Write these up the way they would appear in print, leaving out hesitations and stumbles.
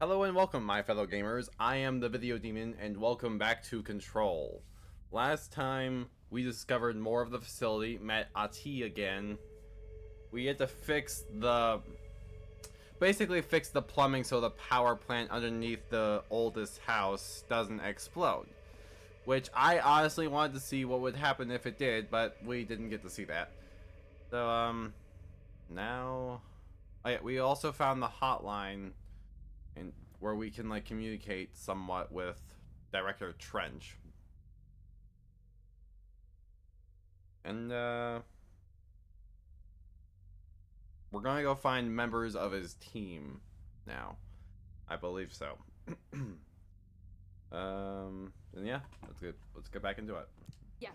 Hello and welcome, my fellow gamers. I am the Video Demon, and welcome back to Control. Last time, we discovered more of the facility, met Ati again. We had to basically fix the plumbing so the power plant underneath the oldest house doesn't explode. Which I honestly wanted to see what would happen if it did, but we didn't get to see that. So, now... Oh yeah, we also found the hotline and where we can like communicate somewhat with Director Trench. And we're gonna go find members of his team now. I believe so. And yeah, let's get back into it. Yes.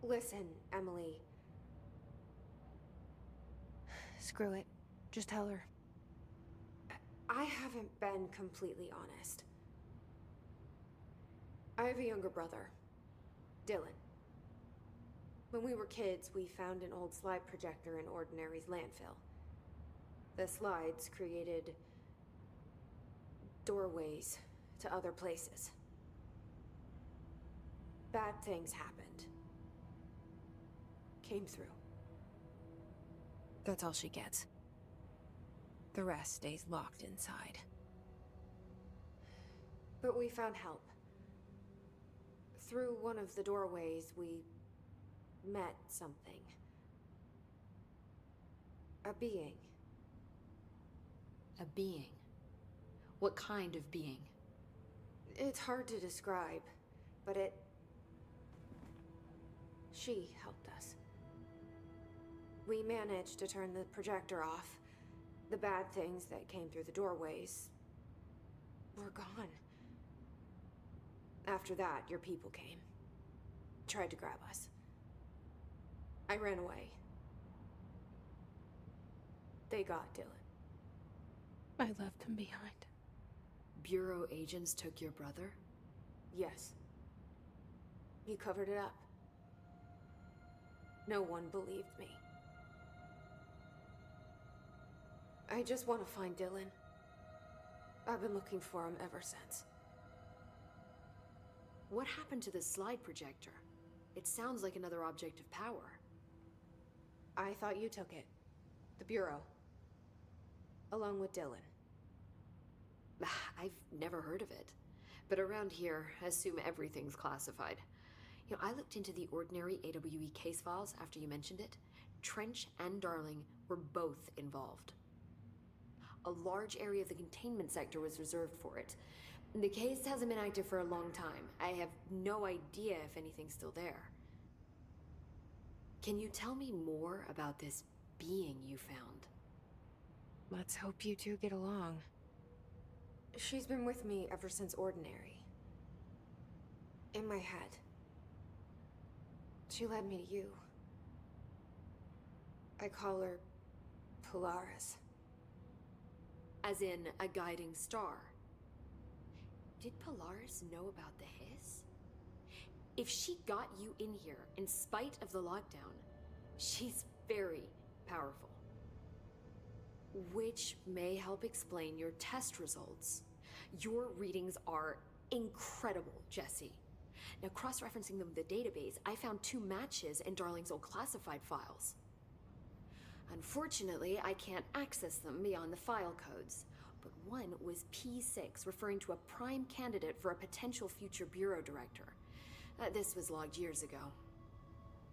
Listen, Emily. Screw it. Just tell her. I haven't been completely honest. I have a younger brother, Dylan. When we were kids, we found an old slide projector in Ordinary's landfill. The slides created doorways to other places. Bad things happened. Came through. That's all she gets. The rest stays locked inside. But we found help. Through one of the doorways, we met something. A being. A being. What kind of being? It's hard to describe, but she helped us. We managed to turn the projector off. The bad things that came through the doorways were gone. After that, your people came. Tried to grab us. I ran away. They got Dylan. I left him behind. Bureau agents took your brother? Yes. You covered it up. No one believed me. I just want to find Dylan. I've been looking for him ever since. What happened to the slide projector? It sounds like another object of power. I thought you took it. The Bureau. Along with Dylan. I've never heard of it. But around here, assume everything's classified. You know, I looked into the Ordinary AWE case files after you mentioned it. Trench and Darling were both involved. A large area of the containment sector was reserved for it. The case hasn't been active for a long time. I have no idea if anything's still there. Can you tell me more about this being you found? Let's hope you two get along. She's been with me ever since Ordinary. In my head. She led me to you. I call her Polaris. As in a guiding star. Did Polaris know about the hiss? If she got you in here in spite of the lockdown, she's very powerful. Which may help explain your test results. Your readings are incredible, Jesse. Now, cross-referencing them with the database, I found 2 matches in Darling's old classified files. Unfortunately, I can't access them beyond the file codes, but one was P6, referring to a prime candidate for a potential future bureau director. This was logged years ago.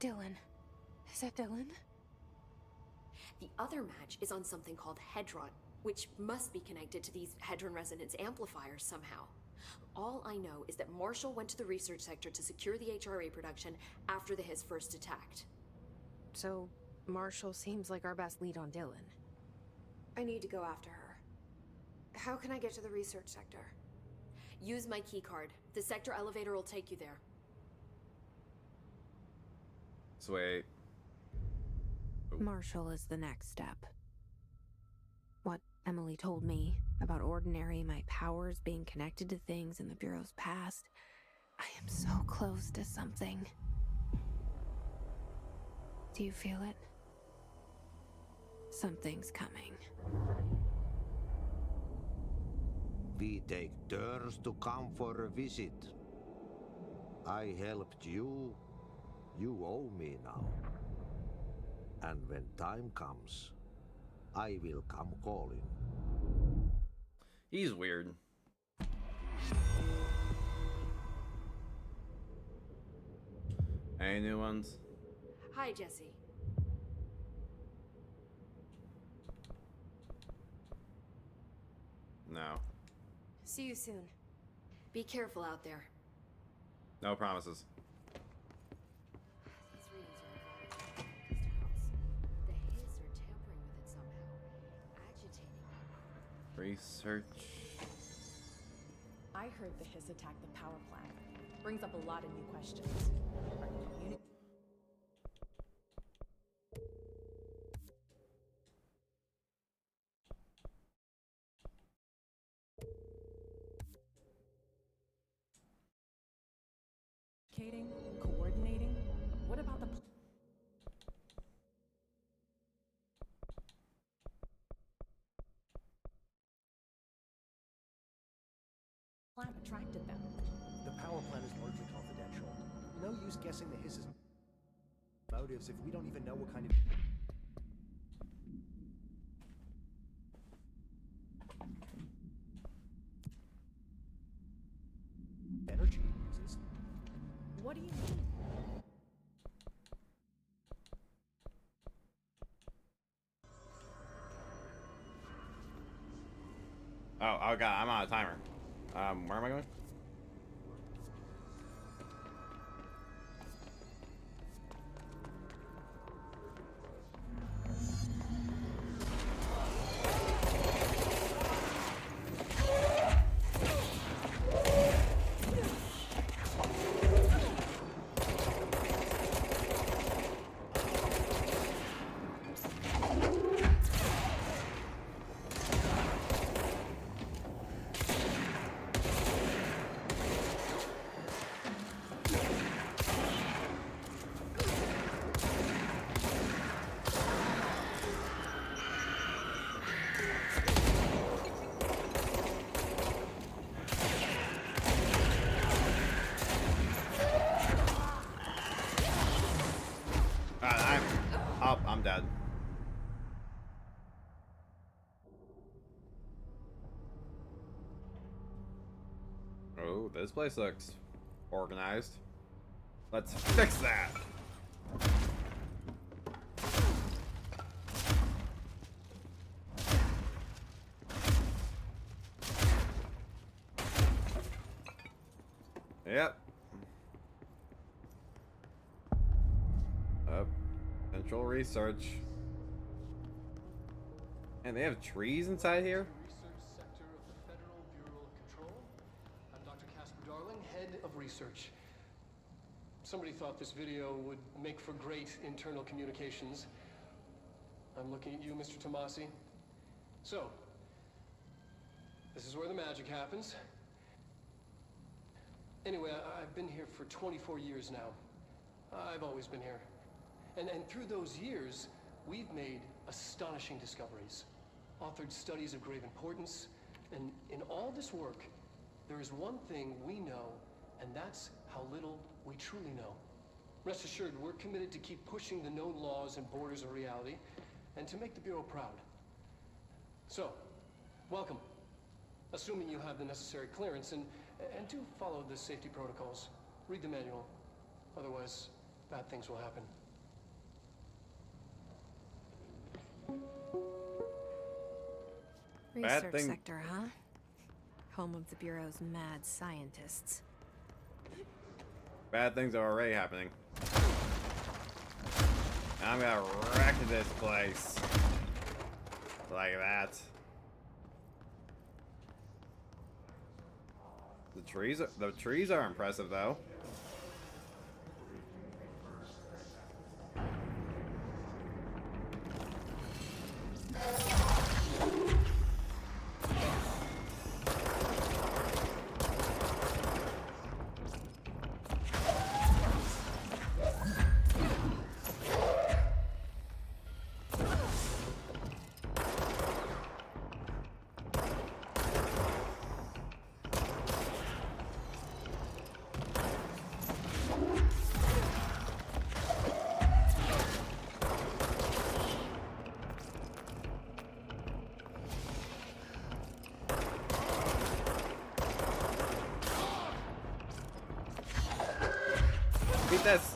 Dylan. Is that Dylan? The other match is on something called Hedron, which must be connected to these Hedron resonance amplifiers somehow. All I know is that Marshall went to the research sector to secure the HRA production after the hiss first attacked. So, Marshall seems like our best lead on Dylan. I need to go after her. How can I get to the research sector? Use my keycard. The sector elevator will take you there. Sweet. Marshall is the next step. What Emily told me about Ordinary, my powers being connected to things in the Bureau's past. I am so close to something. Do you feel it? Something's coming. We take turns to come for a visit. I helped you. You owe me now. And when time comes, I will come calling. He's weird. Any new ones? Hi, Jesse. No. See you soon. Be careful out there. No promises. These readings are involving the house. The Hiss are tampering with it somehow, agitating it. Research. I heard the Hiss attacked the power plant. Brings up a lot of new questions. Are communi- Communicating? Coordinating? What about the plant attracted them? The power plant is largely confidential. No use guessing the Hiss's motives if we don't even know what kind of energy it uses. What do you mean? Oh god, I'm on a timer. Where am I going? I'm dead. Oh, this place looks organized. Let's fix that. Yep. Central research. And they have trees inside here? Research sector of the Federal Bureau of Control. I'm Dr. Casper Darling, head of research. Somebody thought this video would make for great internal communications. I'm looking at you, Mr. Tomasi. So, this is where the magic happens. Anyway, I've been here for 24 years now. I've always been here. And through those years, we've made astonishing discoveries, authored studies of grave importance, and in all this work, there is one thing we know, and that's how little we truly know. Rest assured, we're committed to keep pushing the known laws and borders of reality, and to make the Bureau proud. So, welcome. Assuming you have the necessary clearance, and do follow the safety protocols. Read the manual. Otherwise, bad things will happen. Research sector, huh? Home of the Bureau's mad scientists. Bad things are already happening. I'm gonna wreck this place. Like that. The trees are impressive though. Eat this.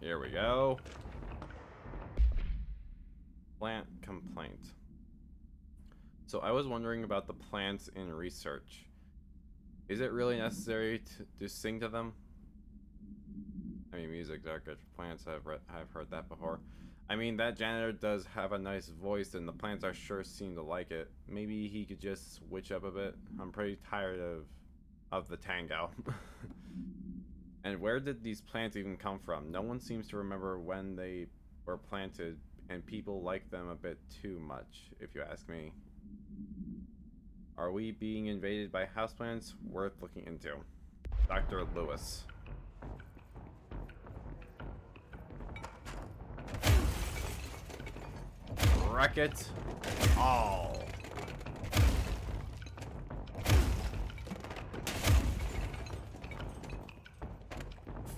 Here we go. Plant complaint. So I was wondering about the plants in research. Is it really necessary to sing to them? I mean, music's are good for plants. I've heard that before. I mean, that janitor does have a nice voice, and the plants are sure seem to like it. Maybe he could just switch up a bit. I'm pretty tired of the tango. And where did these plants even come from? No one seems to remember when they were planted, and people like them a bit too much, if you ask me. Are we being invaded by houseplants? Worth looking into. Dr. Lewis. Wreck it all.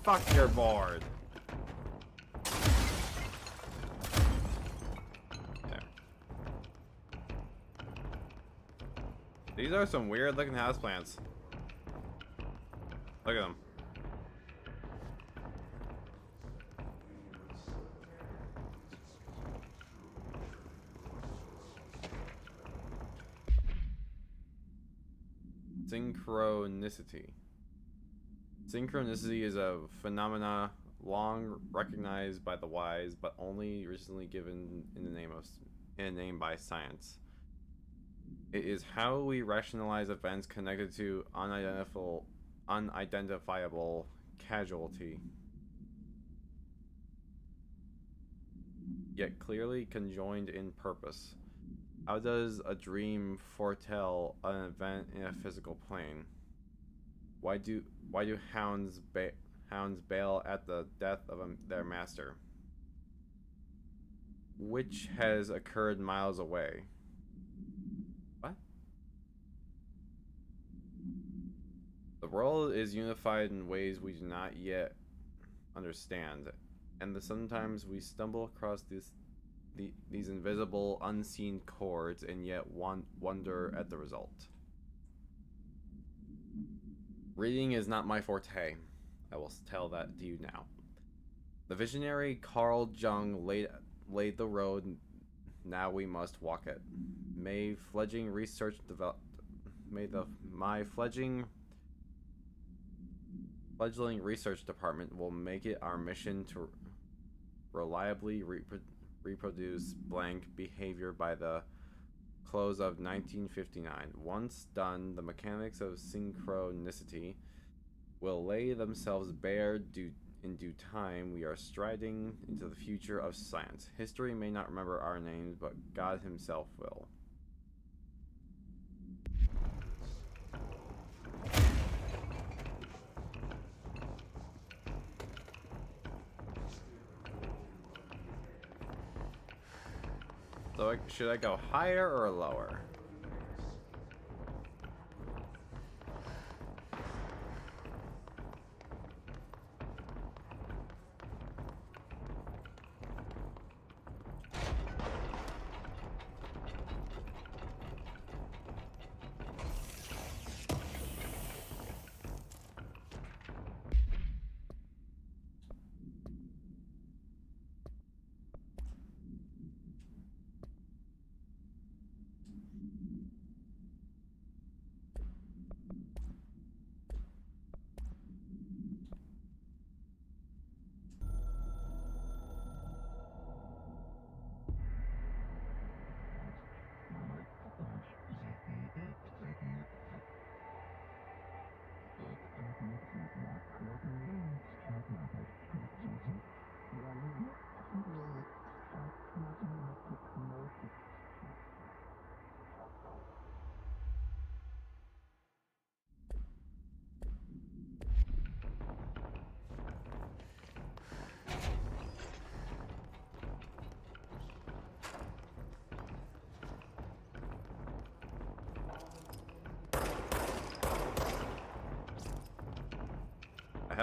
Fuck your board. There. These are some weird looking houseplants. Look at them. Synchronicity. Synchronicity is a phenomena long recognized by the wise, but only recently given in the name by science. It is how we rationalize events connected to unidentifiable casualty, yet clearly conjoined in purpose. How does a dream foretell an event in a physical plane? Why do hounds bail at the death of their master, which has occurred miles away? What? The world is unified in ways we do not yet understand, and sometimes we stumble across these invisible, unseen chords, and yet wonder at the result. Reading is not my forte. I will tell that to you now. The visionary Carl Jung laid the road. Now we must walk it. My fledgling research department will make it our mission to reliably reproduce blank behavior by the close of 1959. Once done, the mechanics of synchronicity will lay themselves bare in due time. We are striding into the future of science. History may not remember our names, but God himself will. So should I go higher or lower?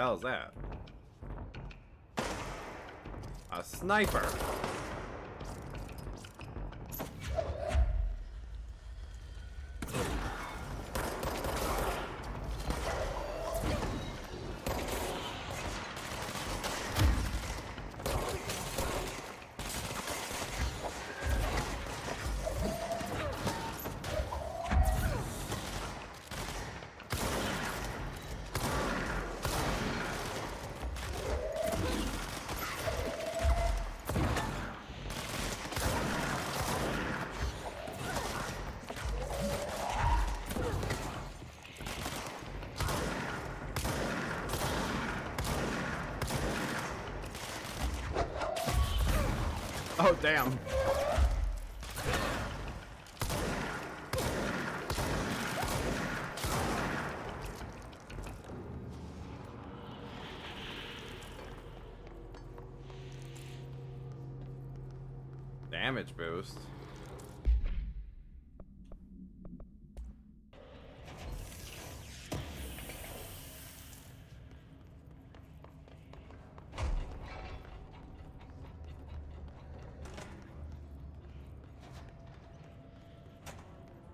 hell is that? A sniper. Oh, damn. Damage boost.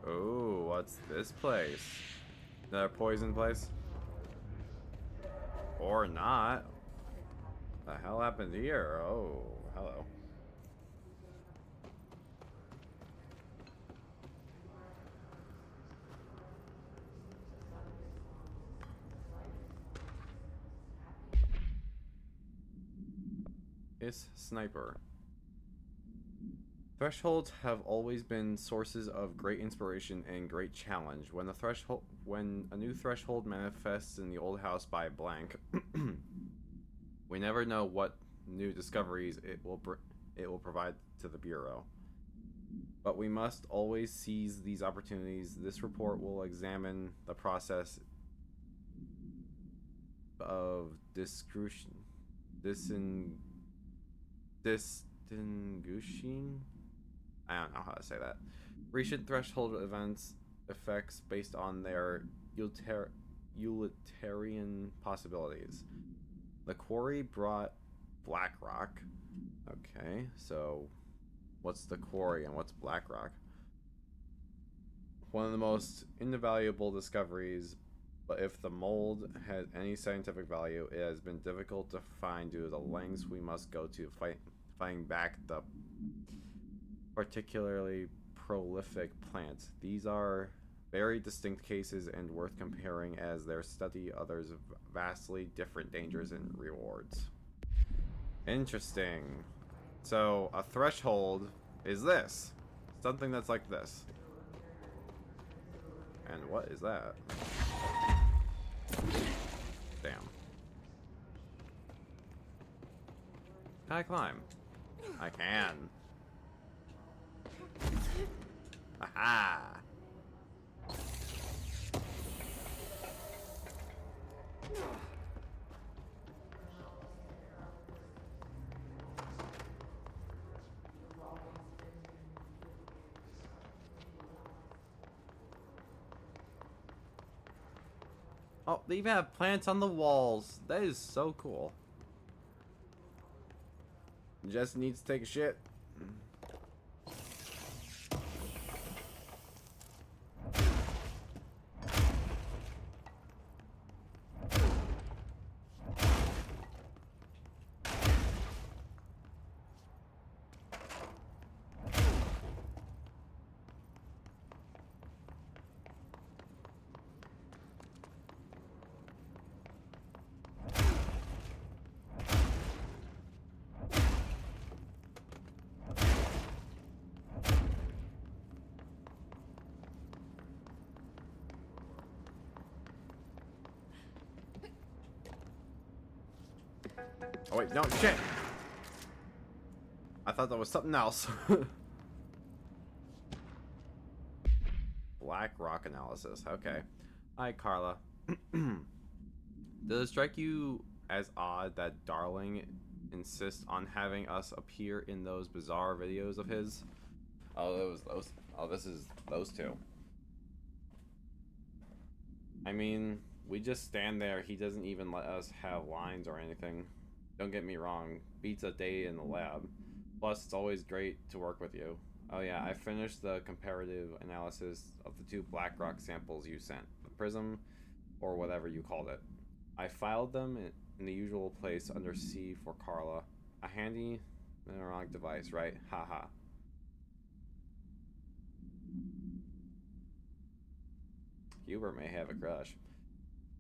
Oh, what's this place? Another poison place? Or not? The hell happened here? Oh, hello. It's Sniper. Thresholds have always been sources of great inspiration and great challenge. When a new threshold manifests in the old house by blank, we never know what new discoveries it will provide to the Bureau. But we must always seize these opportunities. This report will examine the process of distinguishing I don't know how to say that. Recent threshold events effects based on their utilitarian possibilities. The quarry brought Blackrock. Okay, so what's the quarry and what's Blackrock? One of the most invaluable discoveries, but if the mold has any scientific value, it has been difficult to find due to the lengths we must go to fighting back the particularly prolific plants. These are very distinct cases and worth comparing as their study others vastly different dangers and rewards. Interesting. So a threshold is this. Something that's like this. And what is that? Damn. Can I climb? I can. Aha! Oh, they even have plants on the walls. That is so cool. Just needs to take a shit. Oh wait, no, shit! I thought that was something else. Black rock analysis, okay. Hi, Carla. Does it strike you as odd that Darling insists on having us appear in those bizarre videos of his? Oh, this is those two. I mean, We just stand there. He doesn't even let us have lines or anything. Don't get me wrong. Beats a day in the lab. Plus, it's always great to work with you. Oh yeah, I finished the comparative analysis of the 2 BlackRock samples you sent. The Prism, or whatever you called it. I filed them in the usual place under C for Carla. A handy neuronic device, right? Haha. Hubert may have a crush.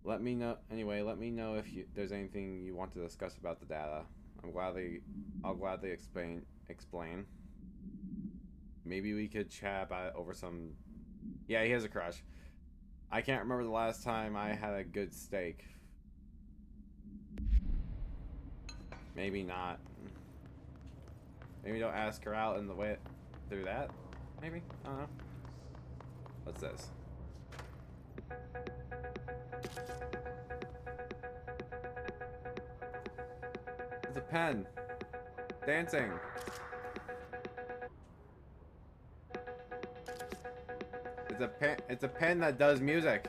Let me know. Anyway, let me know if there's anything you want to discuss about the data. I'll gladly explain. Maybe we could chat about it over some. Yeah, he has a crush. I can't remember the last time I had a good steak. Maybe not. Maybe don't ask her out in the way through that. Maybe. I don't know. What's this? It's a pen. Dancing. It's a pen that does music.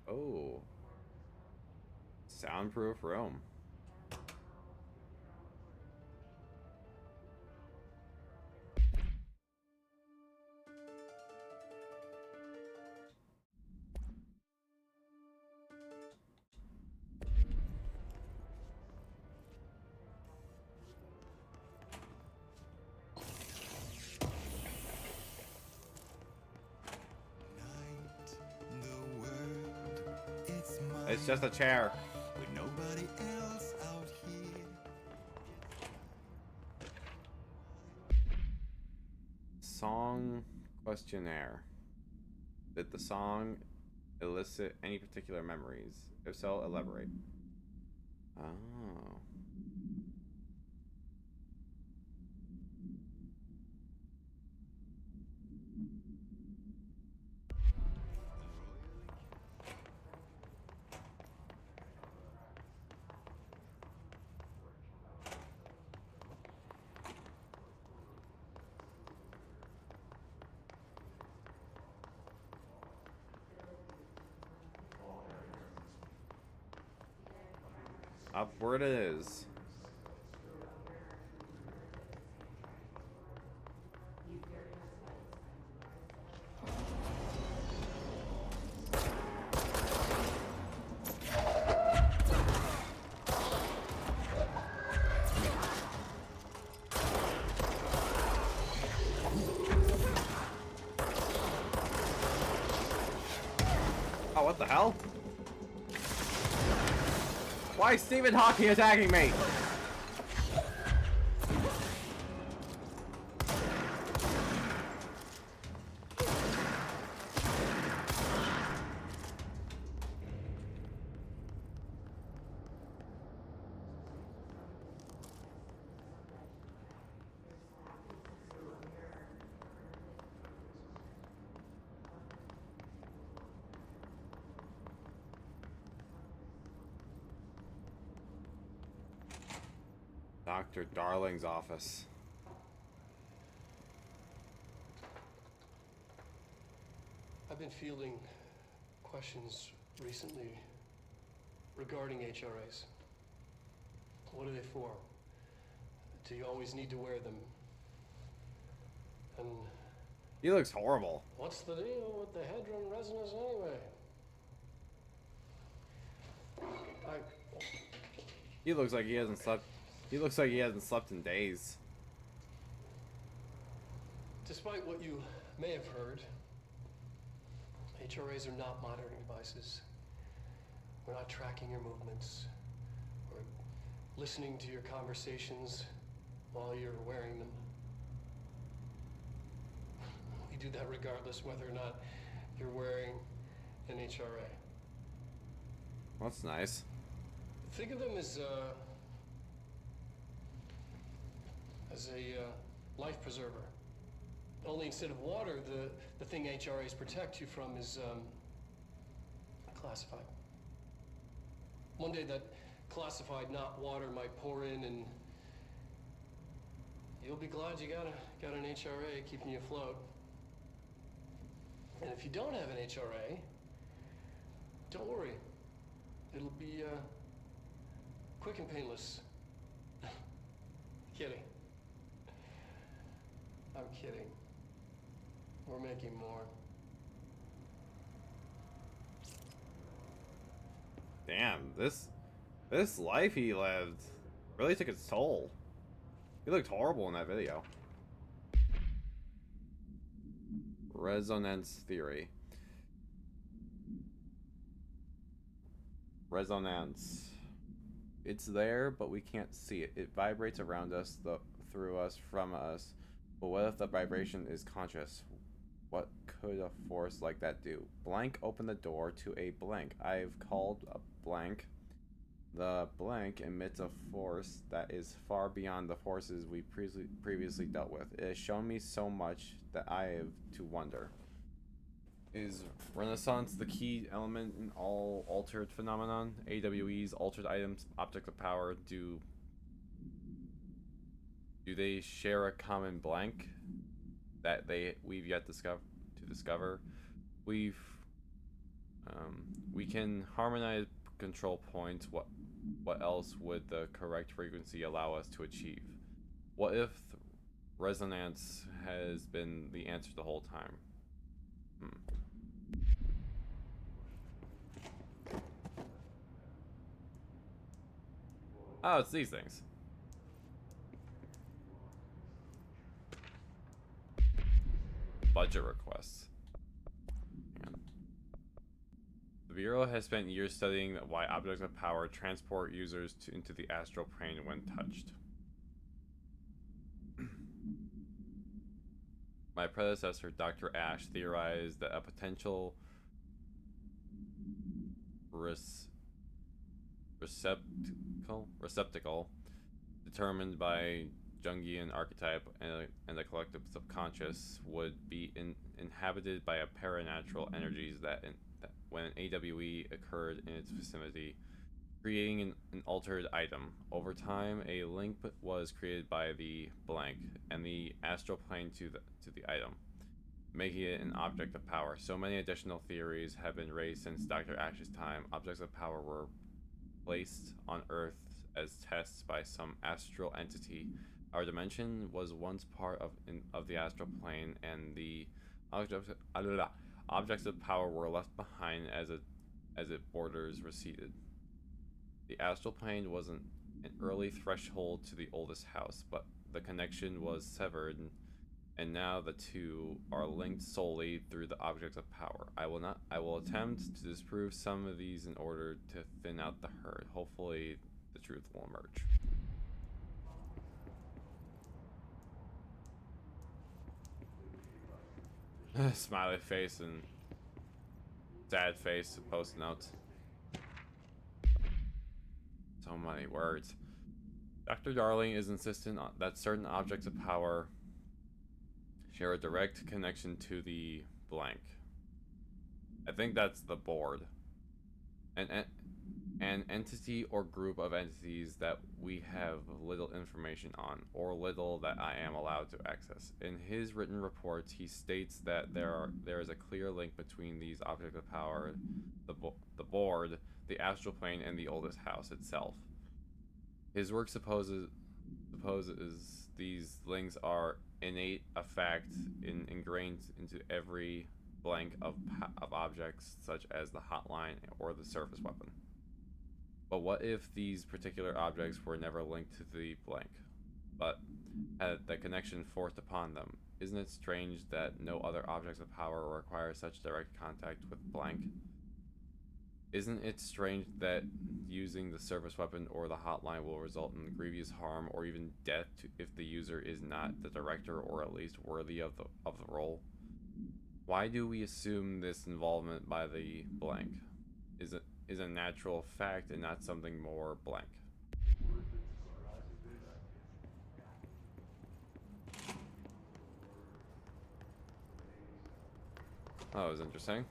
Oh. Soundproof room. It's just a chair. With nobody else out here. Song questionnaire. Did the song elicit any particular memories? If so, elaborate. Oh. Upward it is. Oh, what the hell? Why is Stephen Hawking attacking me? Dr. Darling's office. I've been fielding questions recently regarding HRAs. What are they for? Do you always need to wear them? And He looks horrible. what's the deal with the hedron resonance anyway? He looks like he hasn't slept. He looks like he hasn't slept in days. Despite Despite what you may have heard, HRAs are not monitoring devices. We're not tracking your movements or listening to your conversations while you're wearing them. We do that regardless whether or not you're wearing an HRA. That's nice. Think of them as a life preserver. Only instead of water, the thing HRAs protect you from is classified. One day that classified, not water, might pour in, and you'll be glad you got an HRA keeping you afloat. And if you don't have an HRA, don't worry. It'll be quick and painless. Kidding. I'm kidding. We're making more. Damn, this life he lived really took its toll. He looked horrible in that video. Resonance theory. Resonance. It's there, but we can't see it. It vibrates around us, through us, from us. But what if the vibration is conscious? What could a force like that do? Blank opened the door to a blank. I've called a blank. The blank emits a force that is far beyond the forces we previously dealt with. It has shown me so much that I have to wonder. Is Renaissance the key element in all altered phenomenon? AWE's altered items, objects of power, do they share a common blank that we've yet to discover? We can harmonize control points. What else would the correct frequency allow us to achieve? What if resonance has been the answer the whole time? Oh, it's these things. Budget requests. The Bureau has spent years studying why objects of power transport users into the astral plane when touched. My predecessor, Dr. Ash, theorized that a potential receptacle determined by Jungian archetype and the collective subconscious would be inhabited by a paranatural energies that when an AWE occurred in its vicinity, creating an altered item. Over time, a link was created by the blank and the astral plane to the item, making it an object of power. So many additional theories have been raised since Dr. Ash's time. Objects of power were placed on Earth as tests by some astral entity. Our dimension was once part of the astral plane, and the objects of power were left behind as its borders receded. The astral plane was an early threshold to the oldest house, but the connection was severed, and now the two are linked solely through the objects of power. I will attempt to disprove some of these in order to thin out the herd. Hopefully, the truth will emerge. Smiley face and sad face, post notes. So many words. Dr. Darling is insistent that certain objects of power share a direct connection to the blank. I think that's the board. An entity or group of entities that we have little information on, or little that I am allowed to access. In his written reports, he states that there is a clear link between these objects of power, the board, the astral plane, and the oldest house itself. His work supposes these links are innate, a fact ingrained into every blank of objects, such as the hotline or the surface weapon. But what if these particular objects were never linked to the blank, but had the connection forced upon them? Isn't it strange that no other objects of power require such direct contact with blank? Isn't it strange that using the service weapon or the hotline will result in grievous harm or even death if the user is not the director or at least worthy of the role? Why do we assume this involvement by the blank is a natural fact and not something more blank? That was interesting.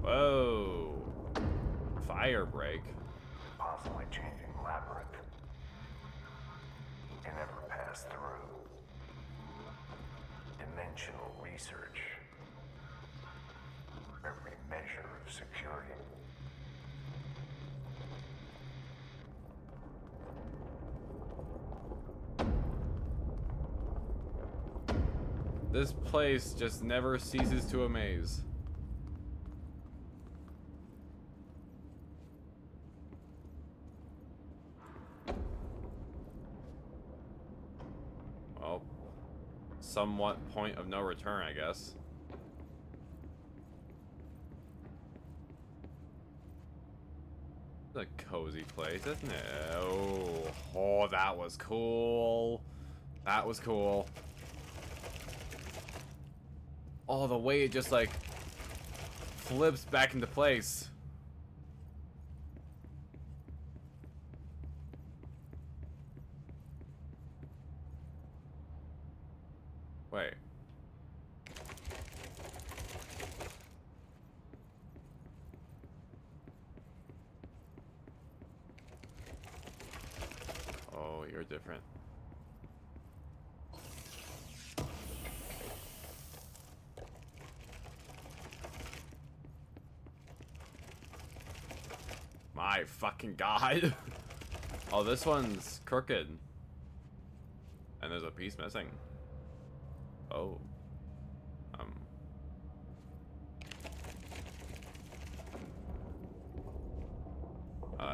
Whoa. Fire break. Possibly changing labyrinth. Can never pass through. Dimensional research. Every measure of security. This place just never ceases to amaze. Well, somewhat point of no return, I guess. It's a cozy place, isn't it? Oh, that was cool. That was cool. Oh, the way it just like flips back into place. Wait. Oh, you're different. My fucking god. Oh, this one's crooked. And there's a piece missing. Oh.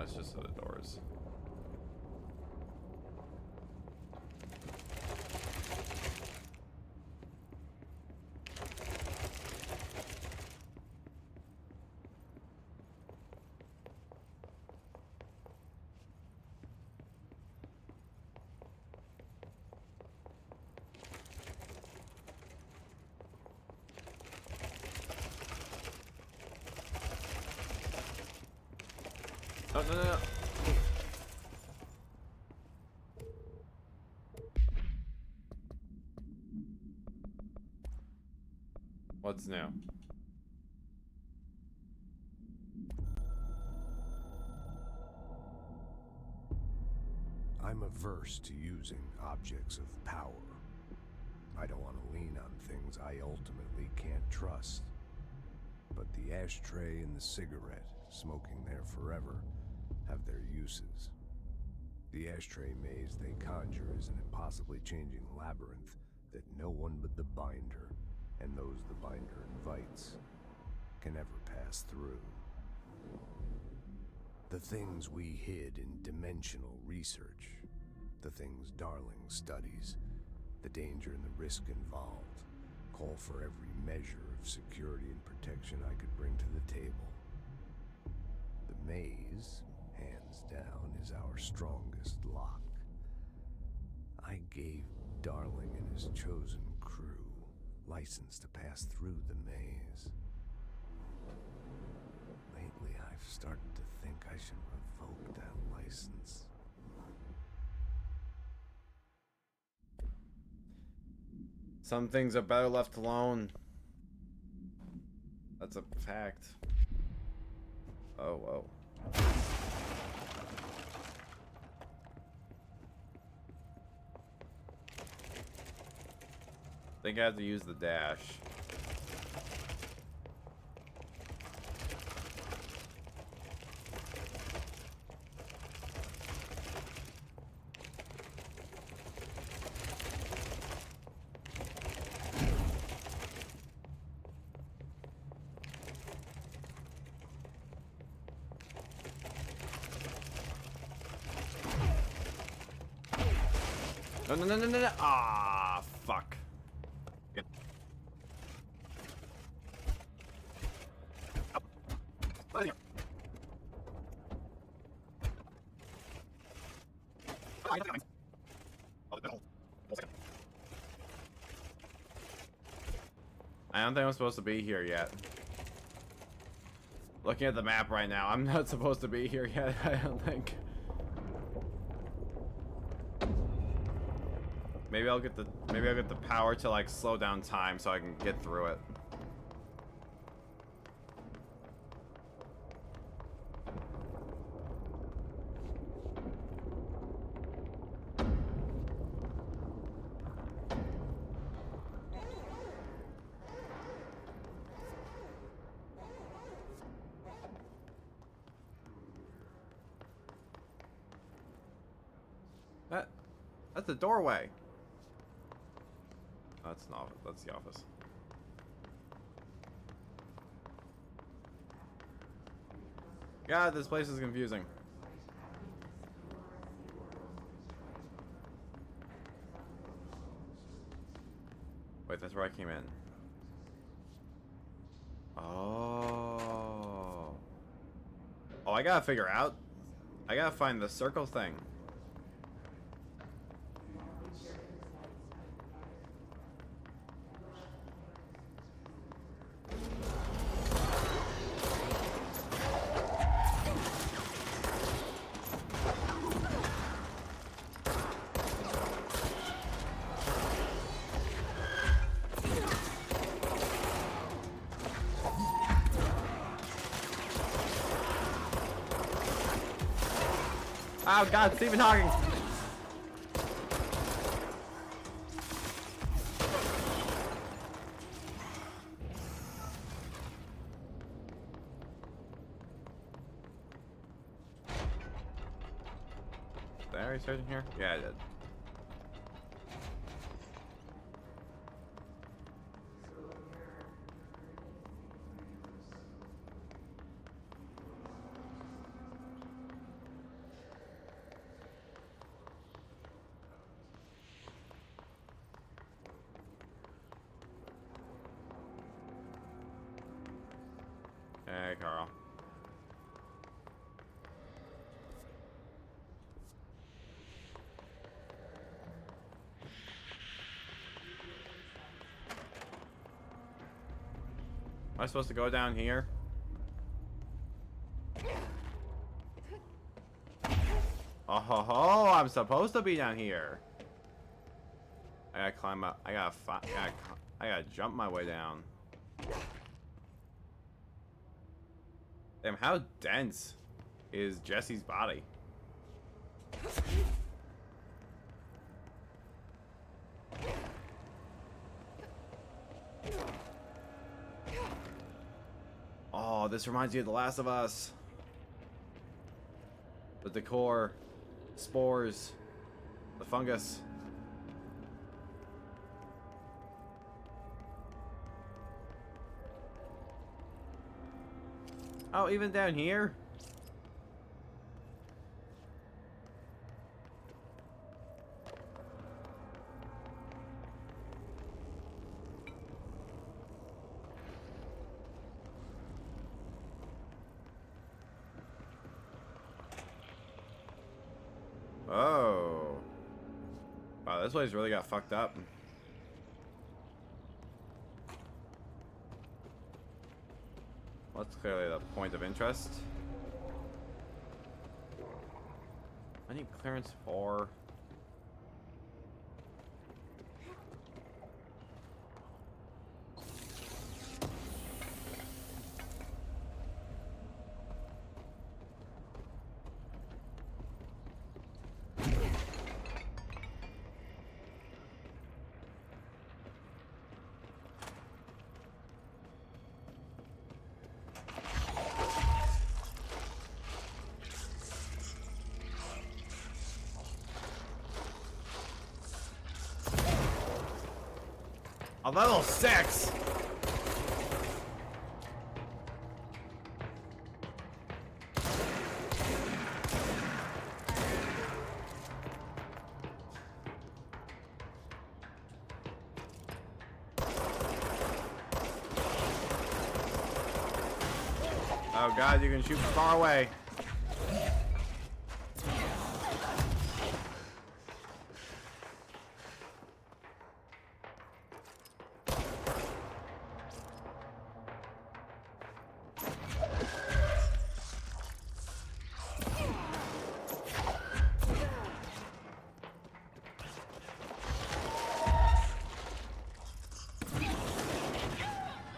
It's just the doors. No, no, no, no. What's new? I'm averse to using objects of power. I don't want to lean on things I ultimately can't trust. But the ashtray and the cigarette, smoking there forever, have their uses. The ashtray maze they conjure is an impossibly changing labyrinth that no one but the binder, and those the binder invites, can ever pass through. The things we hid in dimensional research, the things Darling studies, the danger and the risk involved, call for every measure of security and protection I could bring to the table. The maze, hands down, is our strongest lock. I gave Darling and his chosen crew license to pass through the maze. Lately, I've started to think I should revoke that license. Some things are better left alone. That's a fact. Oh, whoa. I think I have to use the dash. No, no, no, no, no, no. Ah, fuck. Get. Up. Let it go. I don't think I'm supposed to be here yet. Looking at the map right now, I'm not supposed to be here yet, I don't think. Maybe I'll get the power to like slow down time so I can get through it. That's the doorway. That's not. That's the office. God, this place is confusing. Wait, that's where I came in. Oh. Oh, I gotta figure out. I gotta find the circle thing. Oh God, Stephen Hawking! Did I already start in here? Yeah, I did. Hey, Carl. Am I supposed to go down here? Oh ho ho! I'm supposed to be down here. I gotta climb up. I gotta jump my way down. Damn, how dense is Jesse's body? Oh, this reminds me of The Last of Us. The decor, spores, the fungus. Oh, even down here? Oh. Wow, this place really got fucked up. What's clearly the point of interest? I need clearance for... A level 6! god, you can shoot from far away.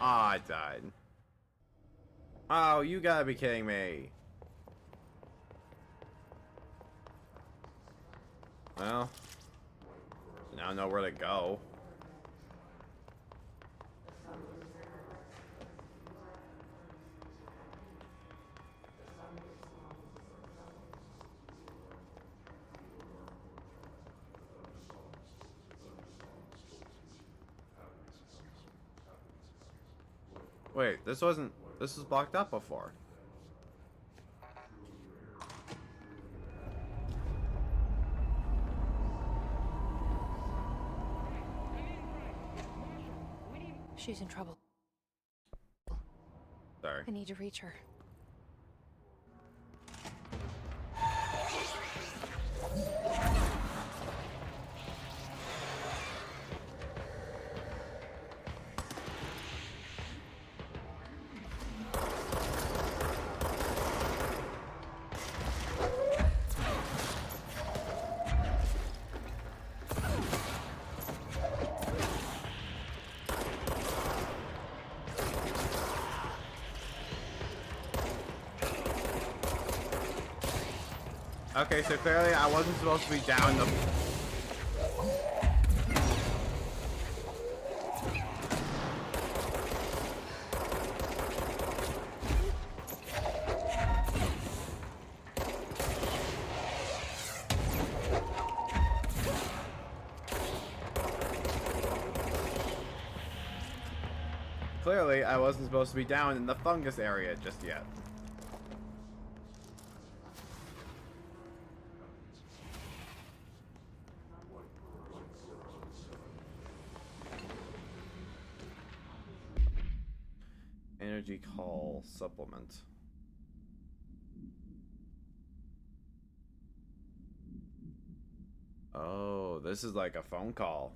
I died. Oh, you gotta be kidding me. Well, now I know where to go. Wait, this was blocked up before. She's in trouble. Sorry. I need to reach her. Okay, so clearly I wasn't supposed to be down the... Clearly, I wasn't supposed to be down in the fungus area just yet. Energy call supplement. Oh, this is like a phone call.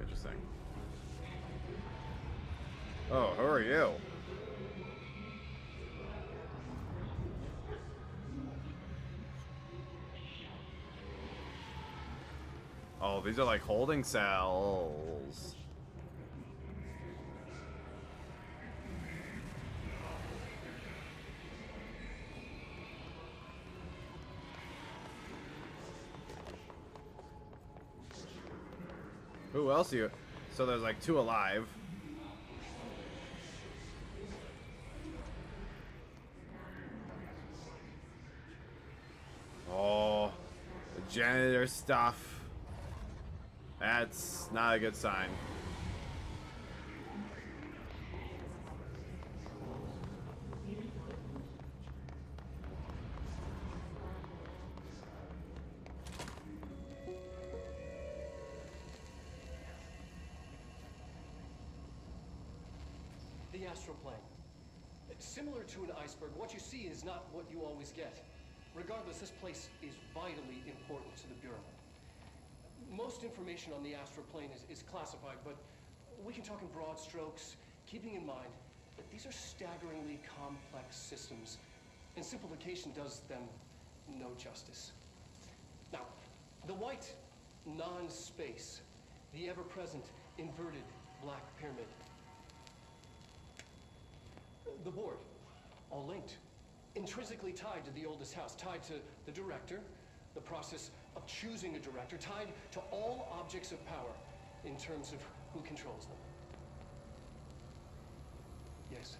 Interesting. Oh, who are you? Oh, these are like holding cells. Who else you? So there's like 2 alive. Oh, the janitor stuff. That's not a good sign. The astral plane. Similar to an iceberg, what you see is not what you always get. Regardless, this place is vitally important to the Bureau. Most information on the astral plane is classified, but we can talk in broad strokes, keeping in mind that these are staggeringly complex systems, and simplification does them no justice. Now, the white non-space, the ever-present inverted black pyramid. The board, all linked, intrinsically tied to the oldest house, tied to the director, the process of choosing a director, tied to all objects of power, in terms of who controls them. Yes.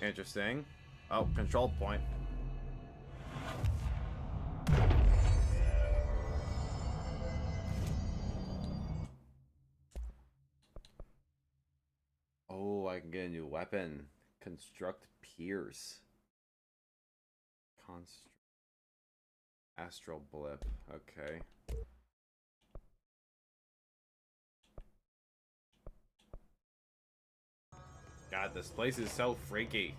Interesting. Oh, control point. Oh, I can get a new weapon. Construct Pierce. Astral Blip. Okay. God, this place is so freaky.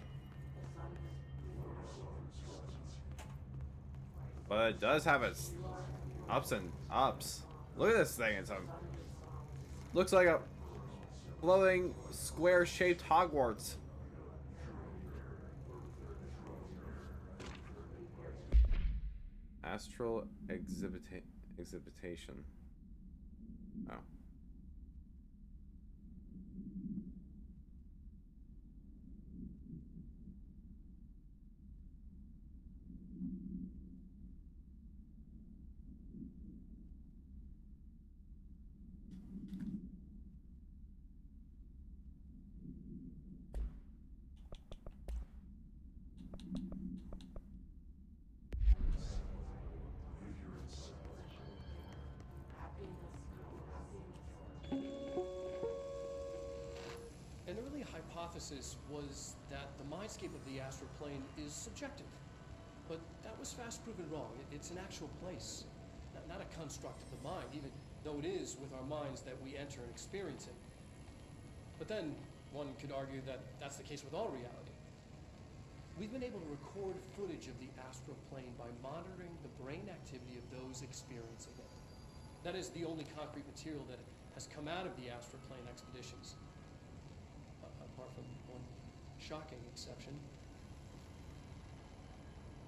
But it does have its ups and ups. Look at this thing. It's looks like a floating square-shaped Hogwarts. Astral exhibitation. Oh. An early hypothesis was that the mindscape of the astral plane is subjective. But that was fast proven wrong. It's an actual place, not a construct of the mind, even though it is with our minds that we enter and experience it. But then one could argue that that's the case with all reality. We've been able to record footage of the astral plane by monitoring the brain activity of those experiencing it. That is the only concrete material that has come out of the astral plane expeditions. Apart from one shocking exception.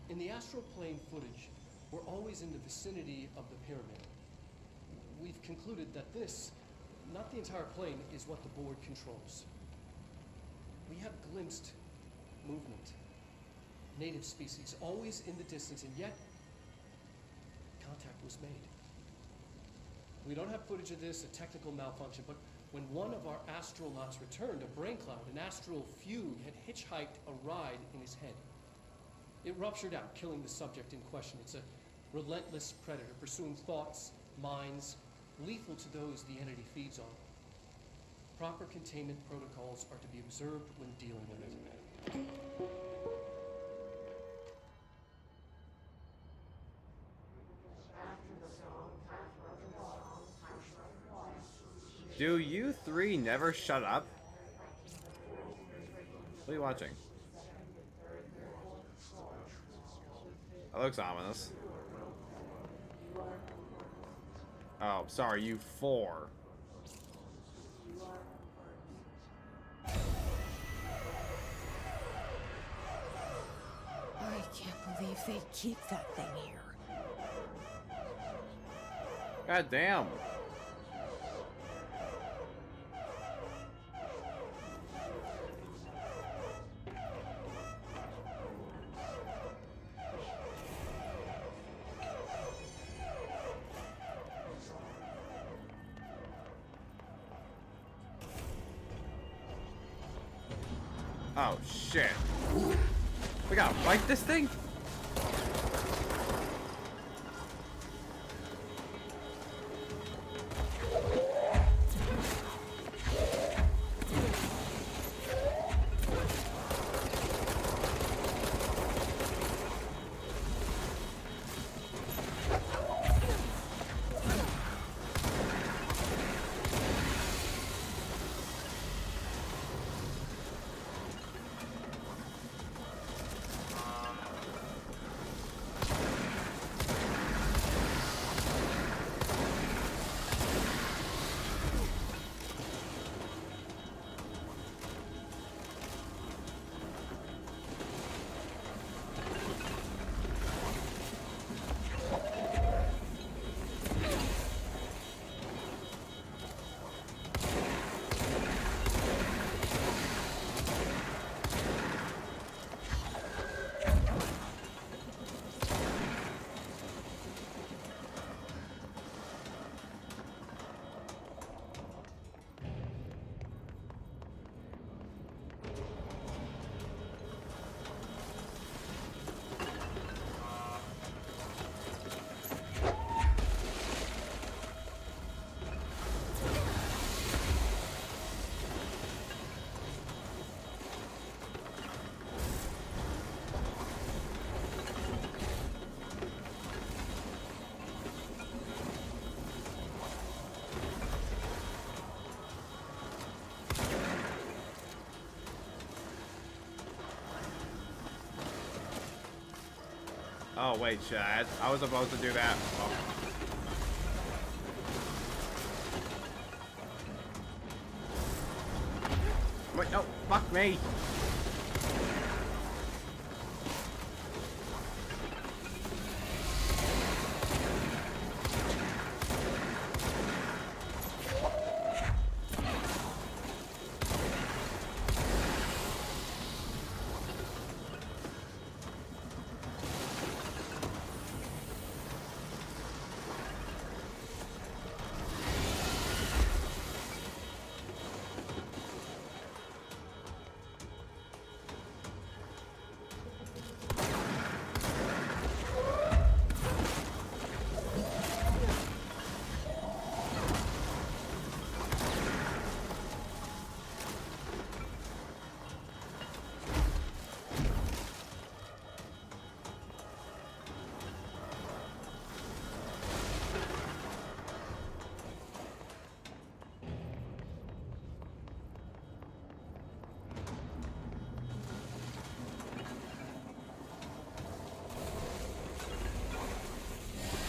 In the astral plane footage, we're always in the vicinity of the pyramid. We've concluded that this, not the entire plane, is what the board controls. We have glimpsed movement, native species, always in the distance, and yet contact was made. We don't have footage of this, a technical malfunction, but when one of our astronauts returned, a brain cloud, an astral fugue, had hitchhiked a ride in his head. It ruptured out, killing the subject in question. It's a relentless predator, pursuing thoughts, minds, lethal to those the entity feeds on. Proper containment protocols are to be observed when dealing with it. Do you three never shut up? What are you watching? That looks ominous. Oh, sorry, you four. I can't believe they keep that thing here. God damn. Oh shit. We gotta fight this thing? Oh, wait, shit. I was supposed to do that. Oh. Wait, no, fuck me.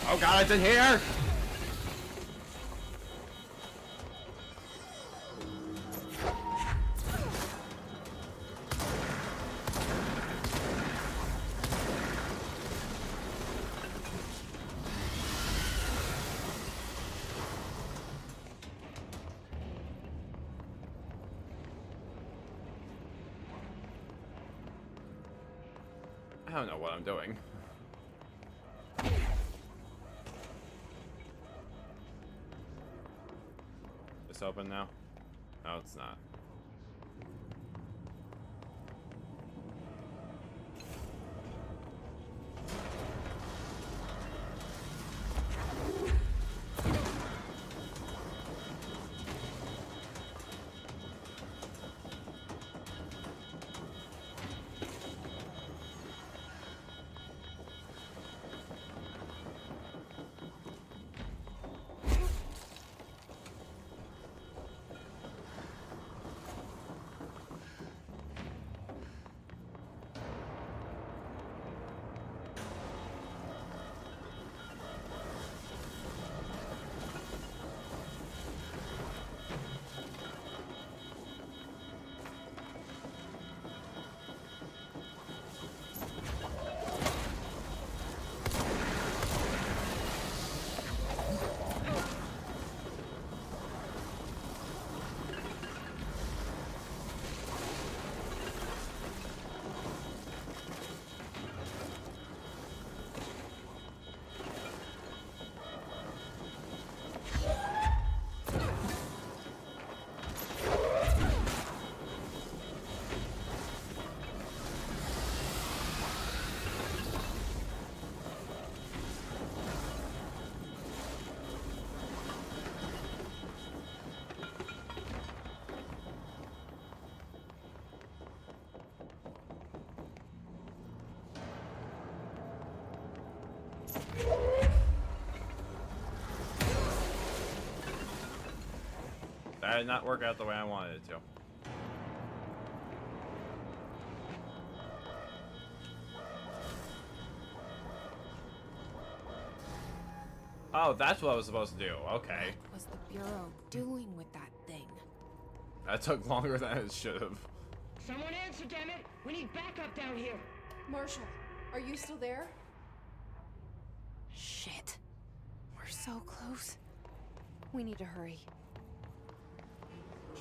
Oh god, it's in here! I don't know what I'm doing. It's open now? No, it's not. That did not work out the way I wanted it to. Oh, that's what I was supposed to do. Okay. What was the Bureau doing with that thing? That took longer than it should have. Someone answer, damn it! We need backup down here. Marshall, are you still there? Shit. We're so close. We need to hurry.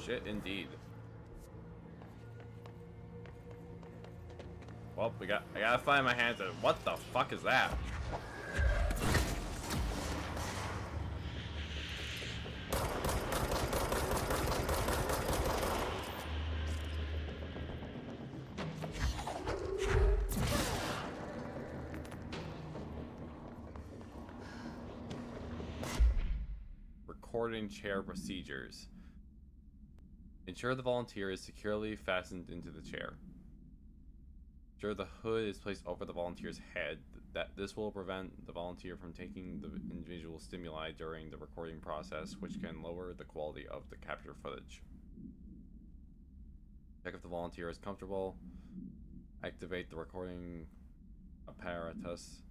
Shit, indeed. Well, I gotta find my hands. What the fuck is that? Recording chair procedures. Ensure the volunteer is securely fastened into the chair. Ensure the hood is placed over the volunteer's head. This will prevent the volunteer from taking the individual stimuli during the recording process, which can lower the quality of the captured footage. Check if the volunteer is comfortable. Activate the recording apparatus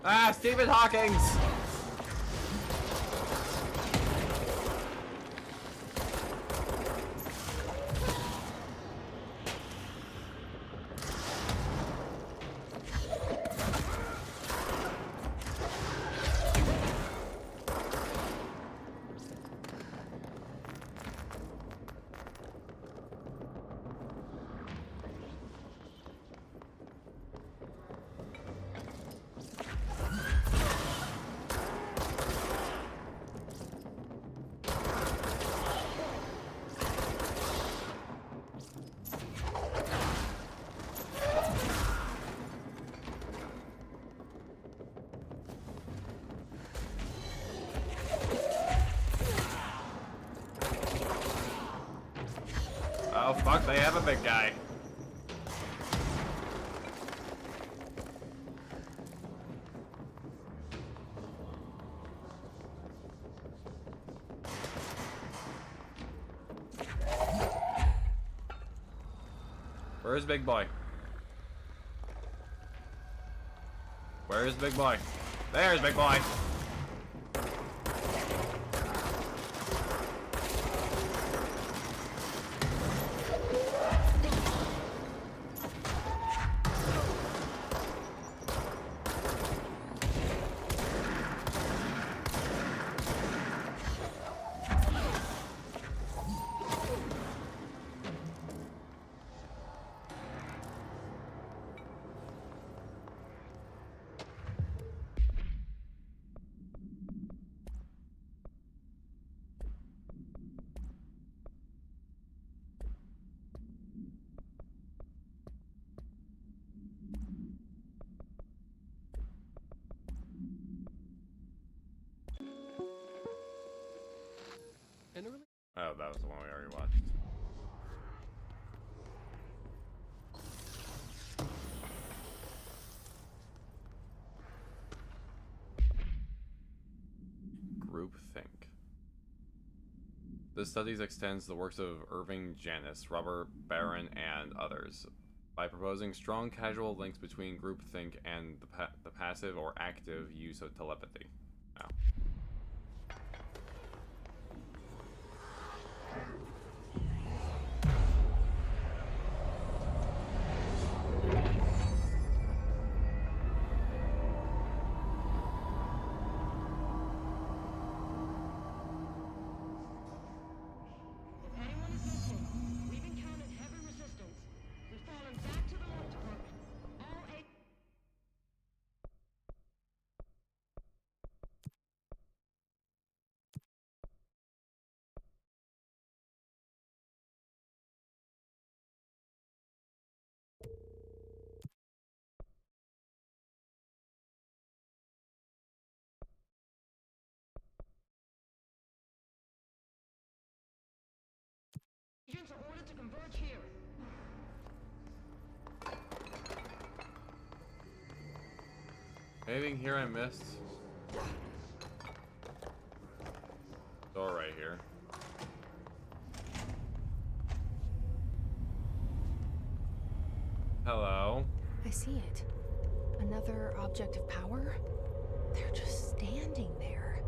Ah, Stephen Hawking's! Oh fuck, they have a big guy. Where's Big Boy? Where's Big Boy? There's Big Boy! Oh, that was the one we already watched. Groupthink. This study extends the works of Irving Janis, Robert Barron, and others by proposing strong causal links between groupthink and the passive or active use of telepathy. Wow. Agents are ordered to converge here. Anything here I missed? Door right here. Hello. I see it. Another object of power? They're just standing there,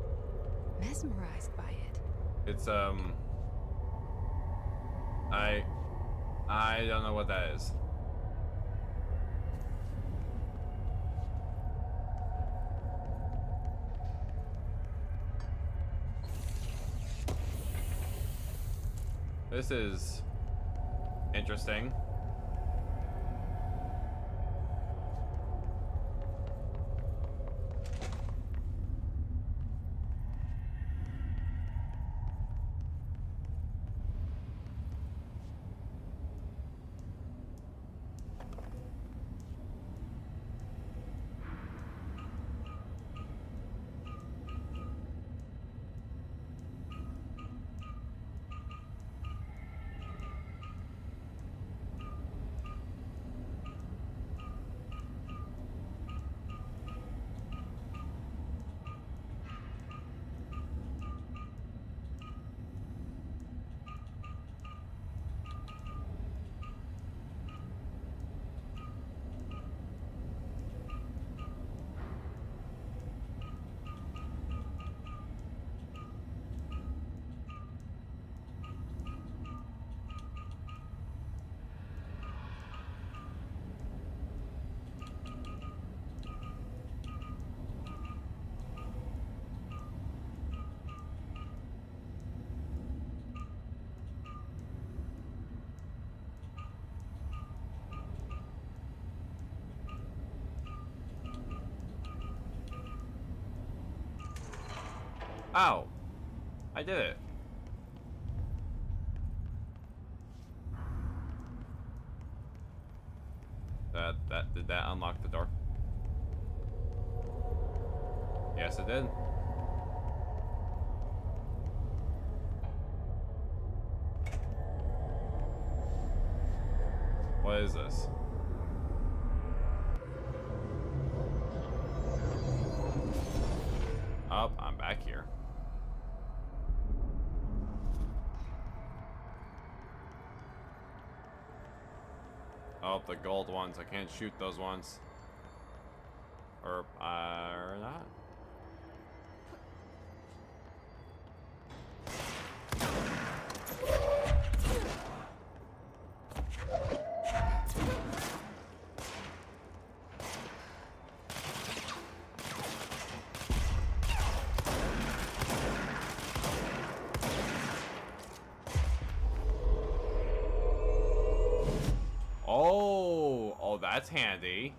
mesmerized by it. It's I don't know what that is. This is interesting. Oh, I did it. Did that unlock the door? Yes, it did. What is this? Oh, I'm back here. Oh, the gold ones. I can't shoot those ones. Or not. Oh, that's handy.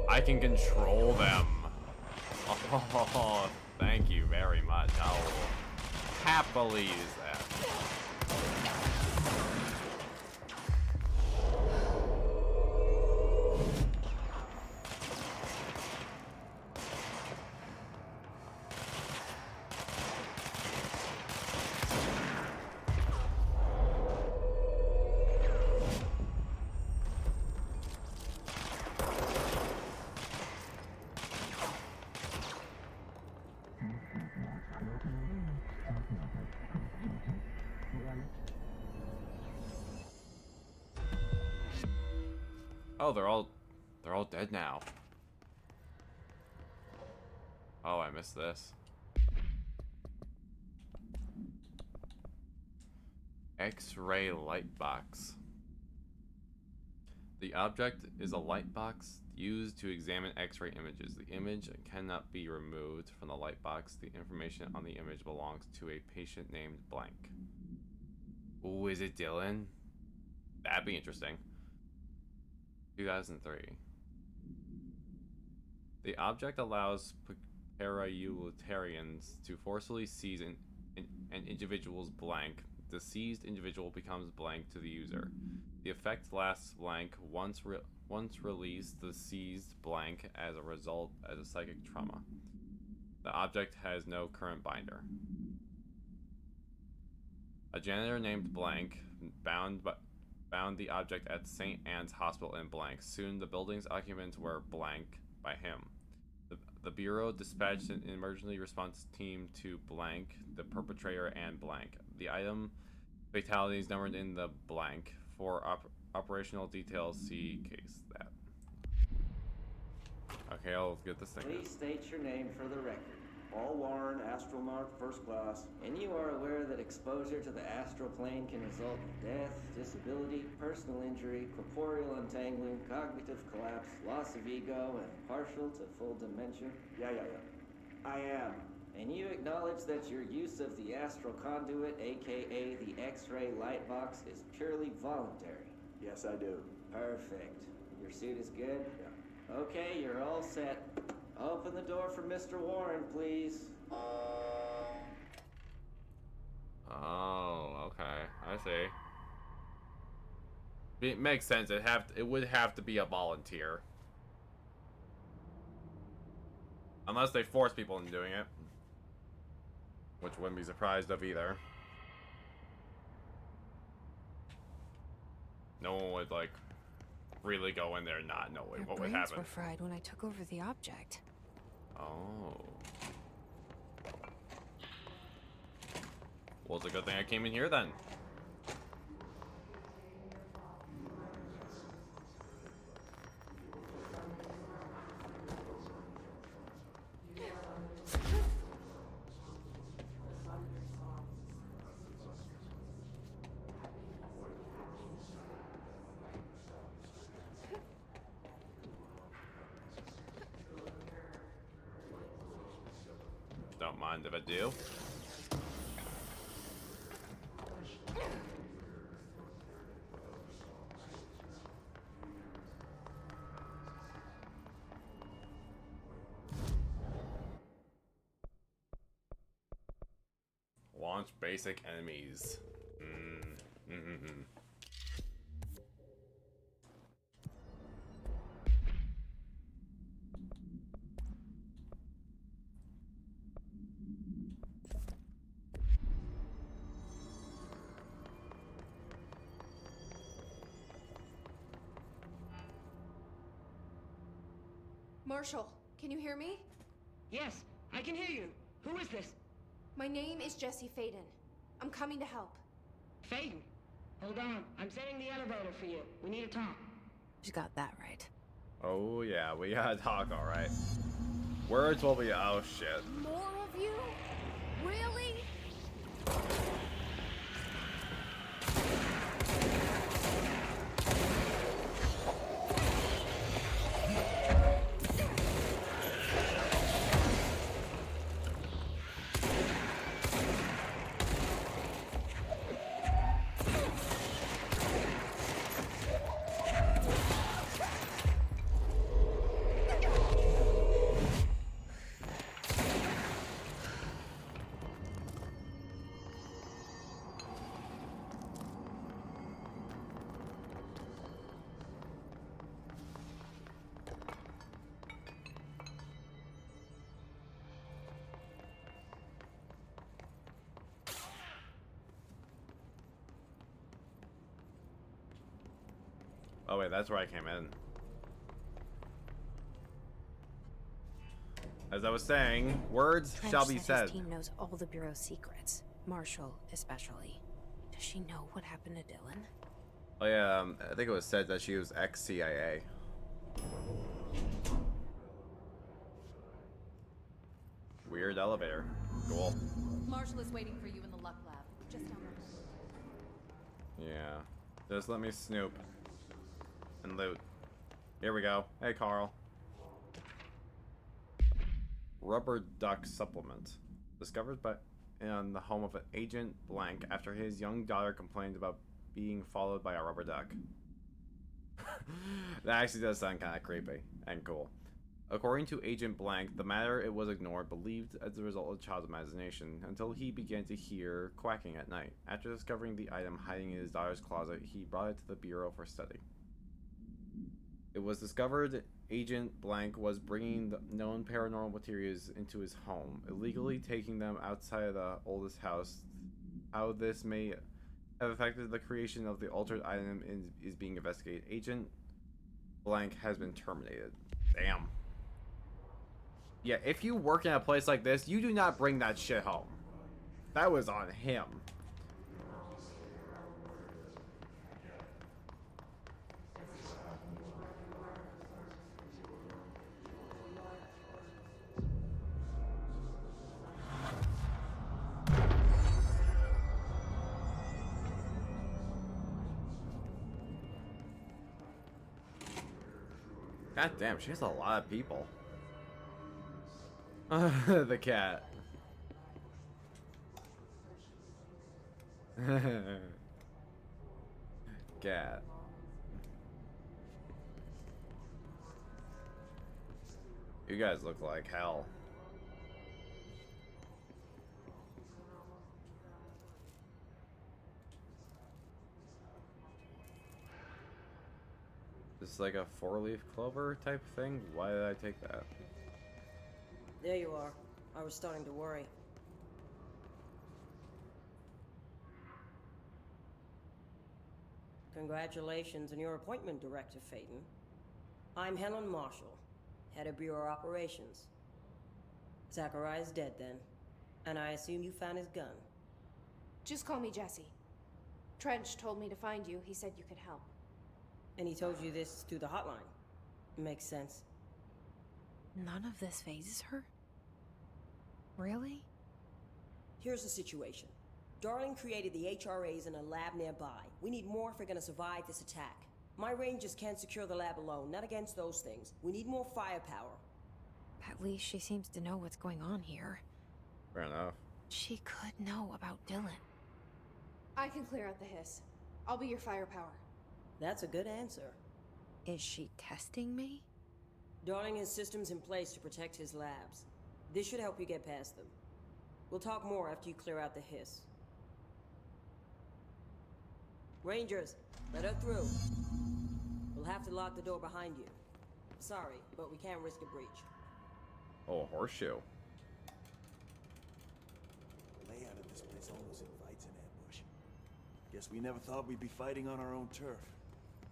I can control them. Oh, thank you very much. I'll happily use that. Oh, they're all dead now. Oh, I missed this. X-ray light box. The object is a light box used to examine X-ray images. The image cannot be removed from the light box. The information on the image belongs to a patient named blank. Ooh, is it Dylan? That'd be interesting. 2003. The object allows para-utilitarians to forcibly seize an individual's blank. The seized individual becomes blank to the user. The effect lasts blank. Once released, the seized blank as a result as a psychic trauma. The object has no current binder. A janitor named Blank bound the object at St. Anne's Hospital in Blank. Soon, the building's occupants were blank by him. The Bureau dispatched an emergency response team to Blank, the perpetrator, and Blank. The item fatalities numbered in the blank. For operational details, see case that. Okay, I'll get this thing. Please state your name for the record. Paul Warren, Astromark, first class. And you are aware that exposure to the astral plane can result in death, disability, personal injury, corporeal untangling, cognitive collapse, loss of ego, and partial to full dementia? Yeah. I am. And you acknowledge that your use of the astral conduit, aka the X-ray light box, is purely voluntary? Yes, I do. Perfect. Your suit is good? Yeah. Okay, you're all set. Open the door for Mr. Warren, please. Oh, okay. I see. It makes sense. It would have to be a volunteer. Unless they force people into doing it. Which wouldn't be surprised of either. No one would, like, really go in there not knowing what would happen. Your brains were fried when I took over the object. Oh. Well, it's a good thing I came in here then. Don't mind if I do. launch basic enemies. Marshall, can you hear me? Yes, I can hear you. Who is this? My name is Jesse Faden. I'm coming to help. Faden. Hold on. I'm setting the elevator for you. We need to talk. You got that right. Oh yeah, we gotta talk, alright. Words will be oh shit. More of you? Really? Oh wait, that's where I came in. As I was saying, words Trench shall be said. said. His team knows all the Bureau's secrets. Marshall, especially. Does she know what happened to Dylan? Oh yeah, I think it was said that she was ex-CIA. Weird elevator. Cool. Marshall is waiting for you in the luck lab, just down the hall. Yeah. Just let me snoop. And loot. Here we go. Hey, Carl. Rubber duck supplement. Discovered by in the home of an Agent Blank after his young daughter complained about being followed by a rubber duck. That actually does sound kind of creepy and cool. According to Agent Blank, the matter it was ignored, believed as a result of the child's imagination, until he began to hear quacking at night. After discovering the item hiding in his daughter's closet, he brought it to the Bureau for study. It was discovered Agent Blank was bringing the known paranormal materials into his home, illegally taking them outside of the oldest house. How this may have affected the creation of the altered item is being investigated. Agent Blank has been terminated. Damn. Yeah, if you work in a place like this, you do not bring that shit home. That was on him. God damn, she has a lot of people. The cat. Cat. You guys look like hell. This is like a 4-leaf clover type thing? Why did I take that? There you are. I was starting to worry. Congratulations on your appointment, Director Phaeton. I'm Helen Marshall, head of Bureau Operations. Zachariah's dead then, and I assume you found his gun. Just call me Jesse. Trench told me to find you. He said you could help. And he told you this through the hotline. Makes sense. None of this phases her? Really? Here's the situation. Darling created the HRAs in a lab nearby. We need more if we're gonna survive this attack. My rangers can't secure the lab alone, not against those things. We need more firepower. At least she seems to know what's going on here. Fair enough. She could know about Dylan. I can clear out the hiss. I'll be your firepower. That's a good answer. Is she testing me? Darling has systems in place to protect his labs. This should help you get past them. We'll talk more after you clear out the hiss. Rangers, let her through. We'll have to lock the door behind you. Sorry, but we can't risk a breach. Oh, horseshoe. The layout of this place almost invites an ambush. Guess we never thought we'd be fighting on our own turf.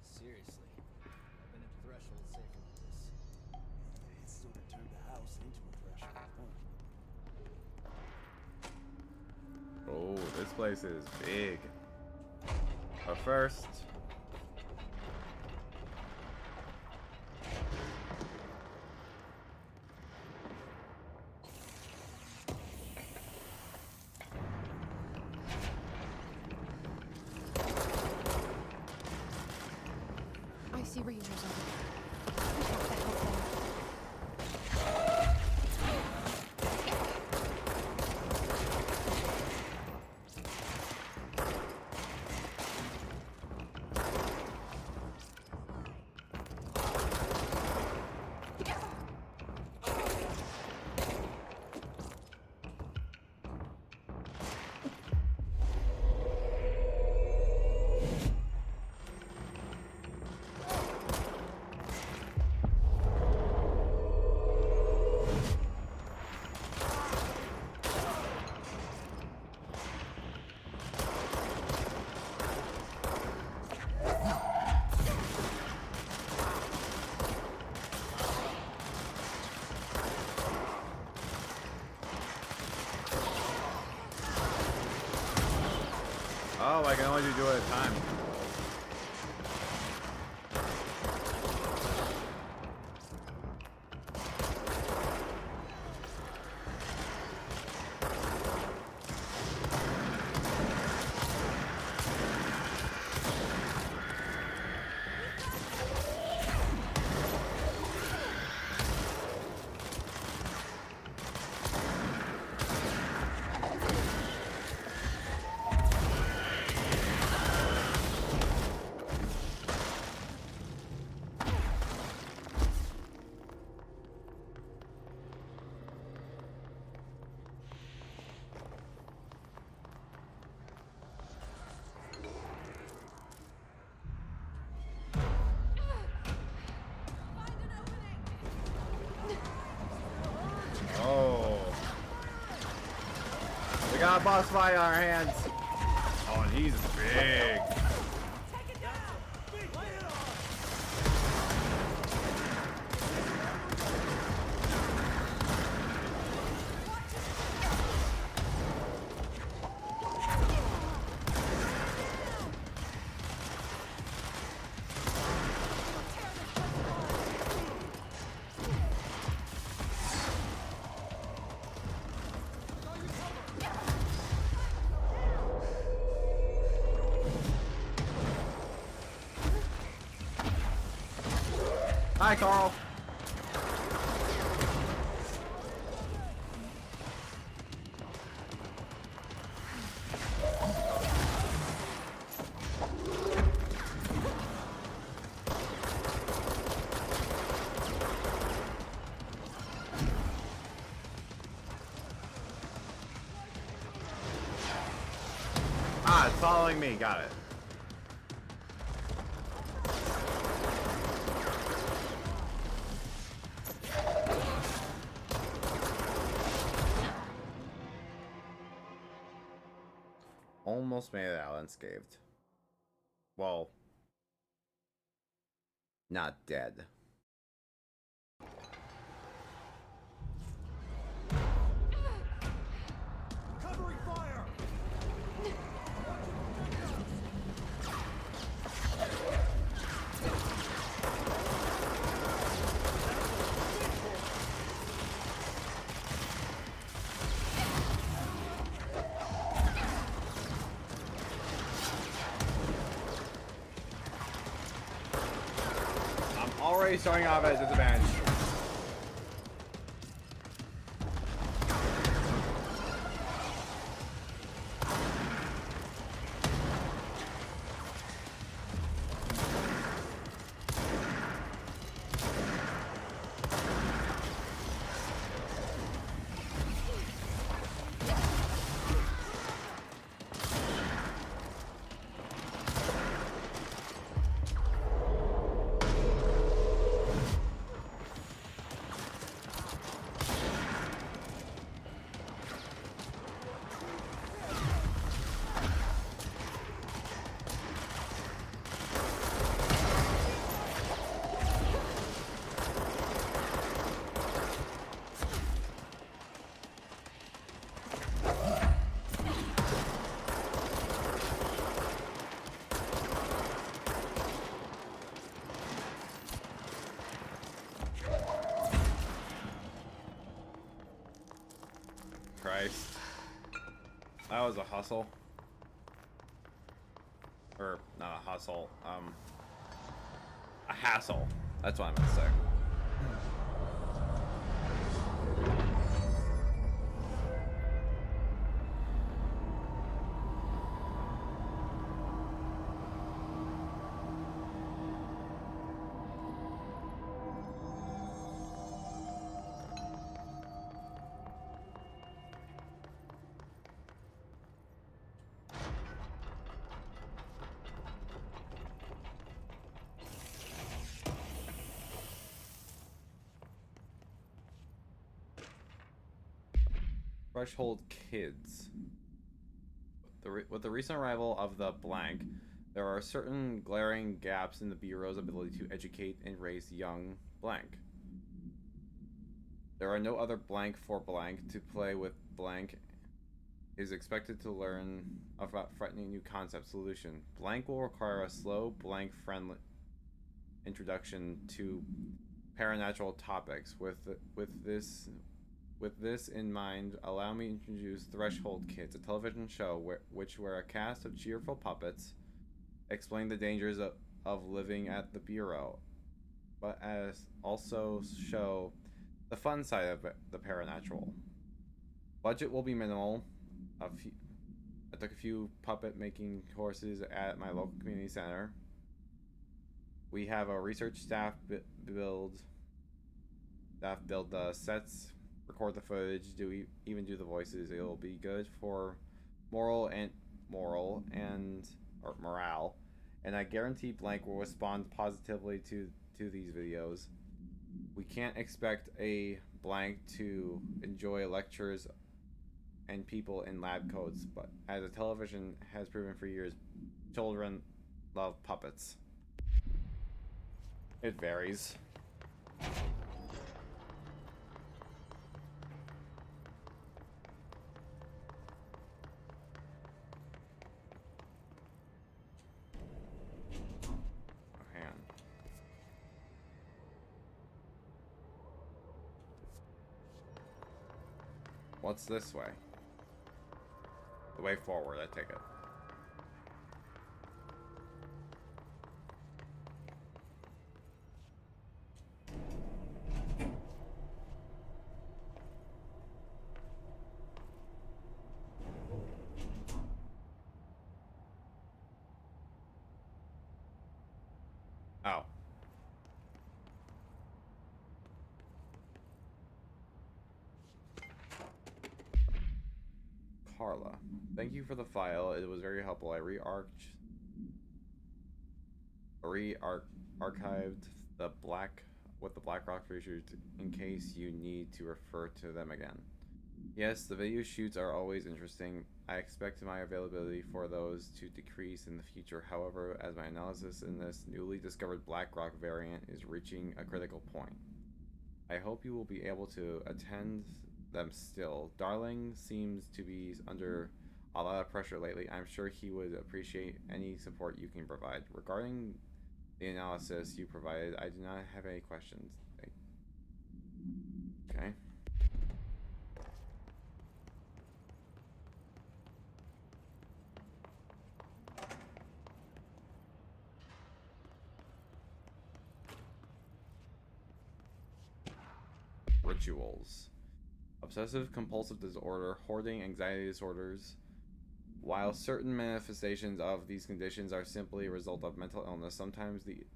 Seriously, I've been at Threshold safer than this. It sort of turned the house into a threshold, huh? Oh, this place is big. But first... I see Rangers over there. We have to help them. Oh, I can only do it at a time. Oh. We got a boss fight on our hands. Oh, and he's big. Hi, Carl. Ah, it's following me. Got it. Almost made it out unscathed. Well, not dead. Covering fire! Already starting off at a disadvantage. Christ. That was a hustle. Or, not a hustle, a hassle. That's what I meant to say. Threshold kids. With the recent arrival of the blank, there are certain glaring gaps in the Bureau's ability to educate and raise young blank. There are no other blank for blank to play with blank is expected to learn about frightening new concept solution. Blank will require a slow, blank friendly introduction to paranatural topics. With this in mind, allow me to introduce Threshold Kids, a television show where a cast of cheerful puppets explain the dangers of living at the Bureau, but as also show the fun side of the paranatural. Budget will be minimal. I took a few puppet making courses at my local community center. We have a research staff build the sets, record the footage, even do the voices. It'll be good for morale, and I guarantee blank will respond positively to these videos. We can't expect a blank to enjoy lectures and people in lab coats, but as a television has proven for years, children love puppets. It varies. What's this way? The way forward, I take it. Oh. Carla, thank you for the file. It was very helpful. I archived the Blackrock features in case you need to refer to them again. Yes, the video shoots are always interesting. I expect my availability for those to decrease in the future. However, as my analysis in this newly discovered Blackrock variant is reaching a critical point, I hope you will be able to attend them still. Darling seems to be under a lot of pressure lately. I'm sure he would appreciate any support you can provide. Regarding the analysis you provided, I do not have any questions. Okay. Rituals. Obsessive compulsive disorder, hoarding, anxiety disorders. While certain manifestations of these conditions are simply a result of mental illness, sometimes the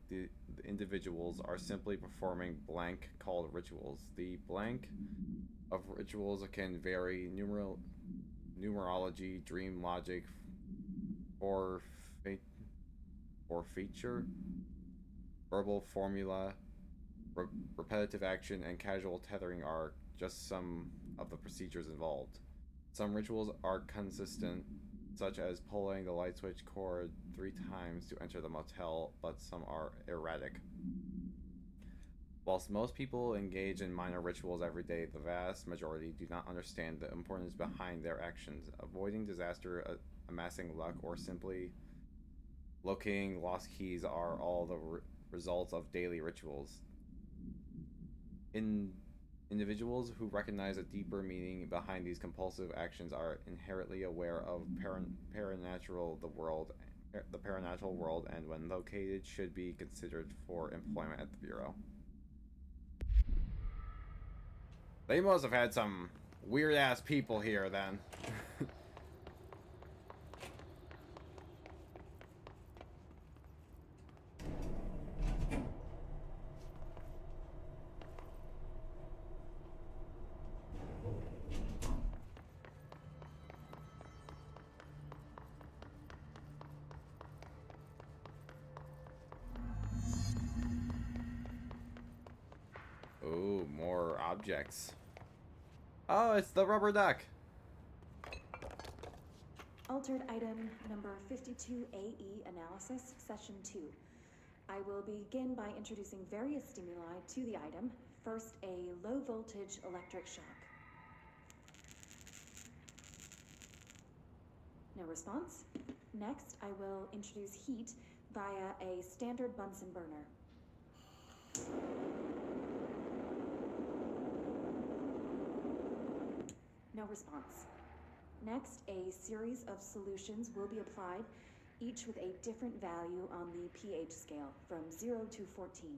individuals are simply performing blank called rituals. The blank of rituals can vary: numerology, dream logic, or feature, verbal formula, repetitive action, and casual tethering are just some of the procedures involved. Some rituals are consistent, such as pulling the light switch cord 3 times to enter the motel, but some are erratic. Whilst most people engage in minor rituals every day, the vast majority do not understand the importance behind their actions. Avoiding disaster, amassing luck, or simply locating lost keys are all the results of daily rituals. Individuals who recognize a deeper meaning behind these compulsive actions are inherently aware of the paranatural world, and when located, should be considered for employment at the Bureau. They must have had some weird-ass people here, then. Ooh, more objects. Oh, it's the rubber duck. Altered item number 52AE analysis, session 2. I will begin by introducing various stimuli to the item. First, a low voltage electric shock. No response. Next, I will introduce heat via a standard Bunsen burner. No response. Next, a series of solutions will be applied, each with a different value on the pH scale, from 0 to 14.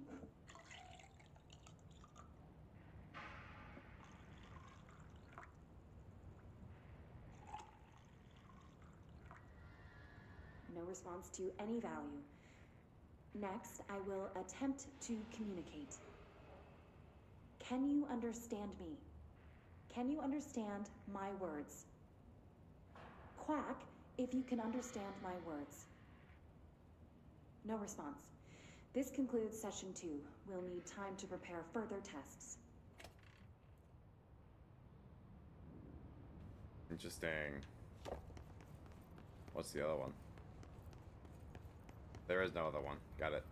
No response to any value. Next, I will attempt to communicate. Can you understand me? Can you understand my words? Quack if you can understand my words. No response. This concludes session 2. We'll need time to prepare further tests. Interesting. What's the other one? There is no other one. Got it.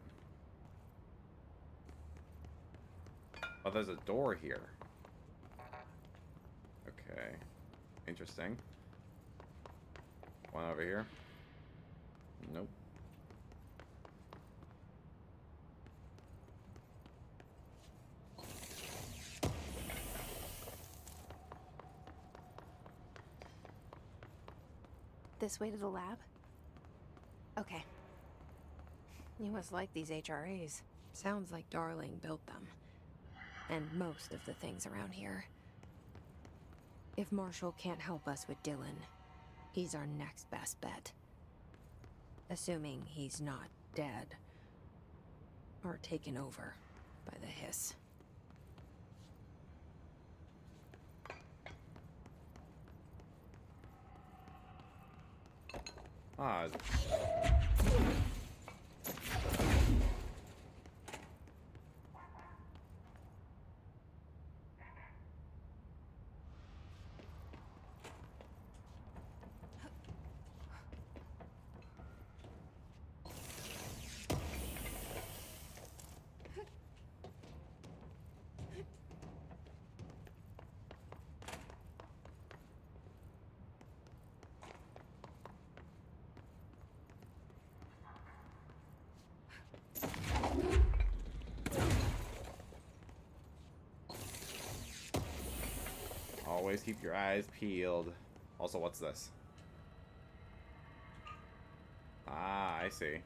Oh, there's a door here. Okay. Interesting. One over here. Nope. This way to the lab? Okay. You must like these HRAs. Sounds like Darling built them. And most of the things around here. If Marshall can't help us with Dylan, he's our next best bet. Assuming he's not dead. Or taken over by the hiss. Ah. Always keep your eyes peeled. Also, what's this? Ah, I see.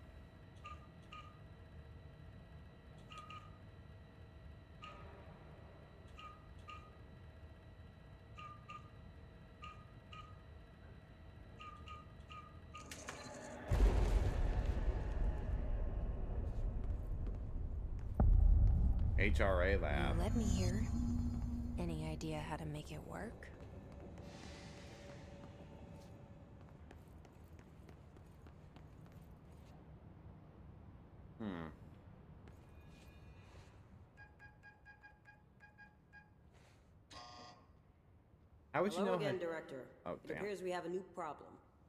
HRA lab. Let me hear. Any idea how to make it work? How would you know? Hello again, Director. Oh, it damn. appears we have a new problem.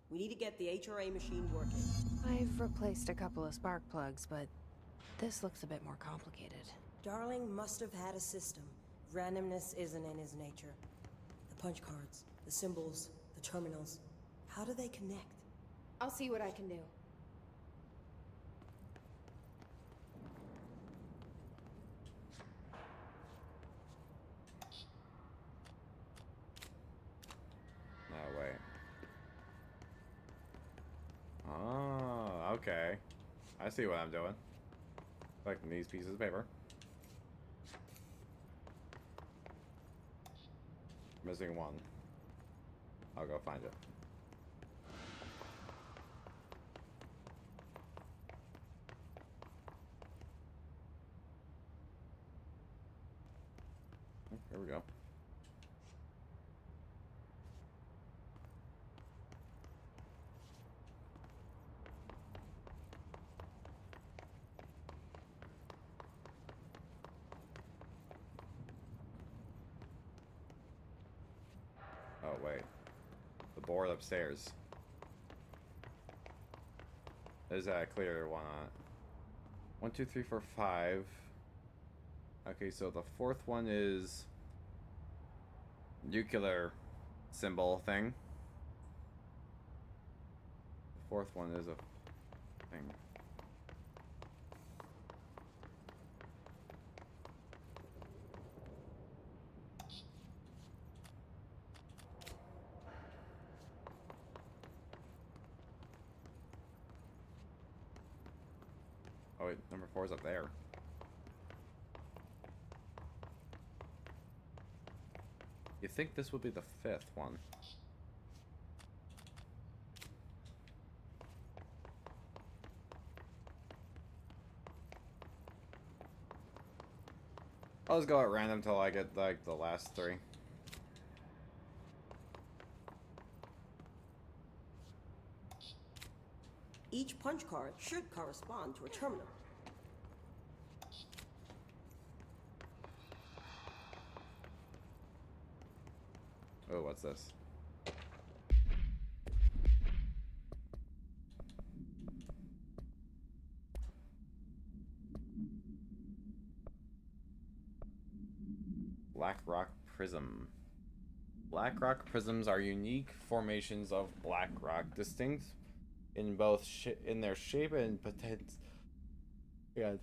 We need to get the HRA machine working. I've replaced a couple of spark plugs, but this looks a bit more complicated. Darling must have had a system. Randomness isn't in his nature. The punch cards, the symbols, the terminals. How do they connect? I'll see what I can do. Okay. I see what I'm doing. Collecting these pieces of paper. Missing one. I'll go find it. Here we go. Oh, wait. The board upstairs. There's that clear one on it. 1, 2, 3, 4, 5. Okay, so the fourth one is nuclear symbol thing. The fourth one is a thing. Oh wait, number 4 is up there. You think this would be the 5th one? I'll just go at random till I get like the last 3. Each punch card should correspond to a terminal. Oh, what's this? Black Rock Prism. Black Rock prisms are unique formations of black rock, distinct in both in their shape and potential. Yeah.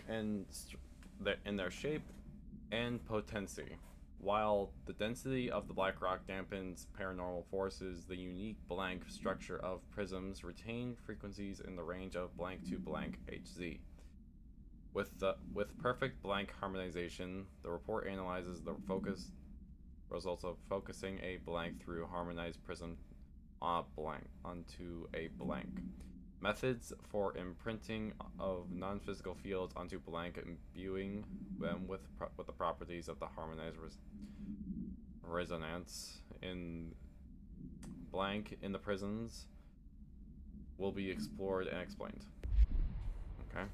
And in their shape and potency. While the density of the black rock dampens paranormal forces, the unique blank structure of prisms retain frequencies in the range of blank to blank Hz. With perfect blank harmonization, the report analyzes the focus results of focusing a blank through harmonized prism on a blank onto a blank. Methods for imprinting of non-physical fields onto blank, imbuing them with the properties of the harmonized resonance in blank in the prisms will be explored and explained. Okay.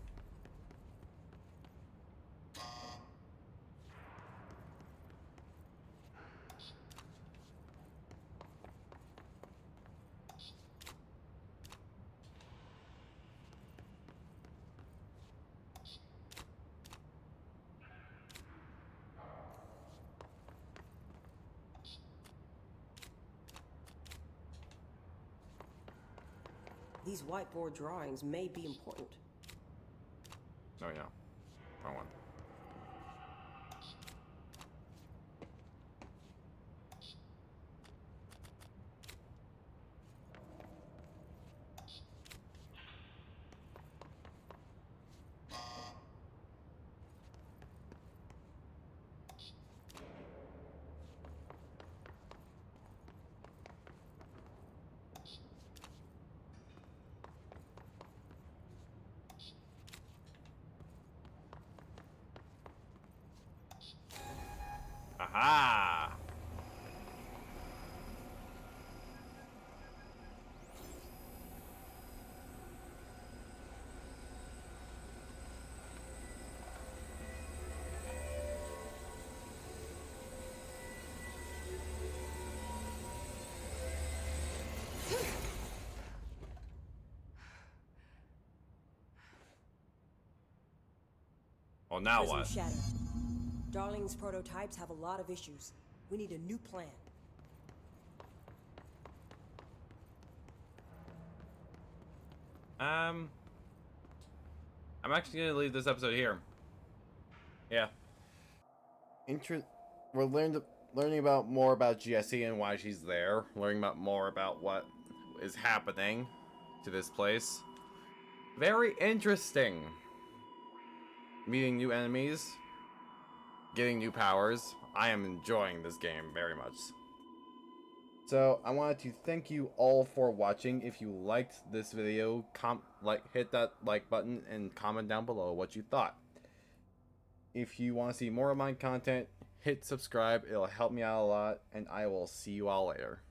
These whiteboard drawings may be important. Oh yeah. Wrong one. Aha! Well, now Prism what? shattered. Darling's prototypes have a lot of issues. We need a new plan. I'm actually gonna leave this episode here. Yeah. We're learning about more about GSE and why she's there. Learning about more about what is happening to this place. Very interesting. Meeting new enemies, getting new powers. I am enjoying this game very much. So I wanted to thank you all for watching. If you liked this video, hit that like button and comment down below what you thought. If you want to see more of my content, hit subscribe. It'll help me out a lot, and I will see you all later.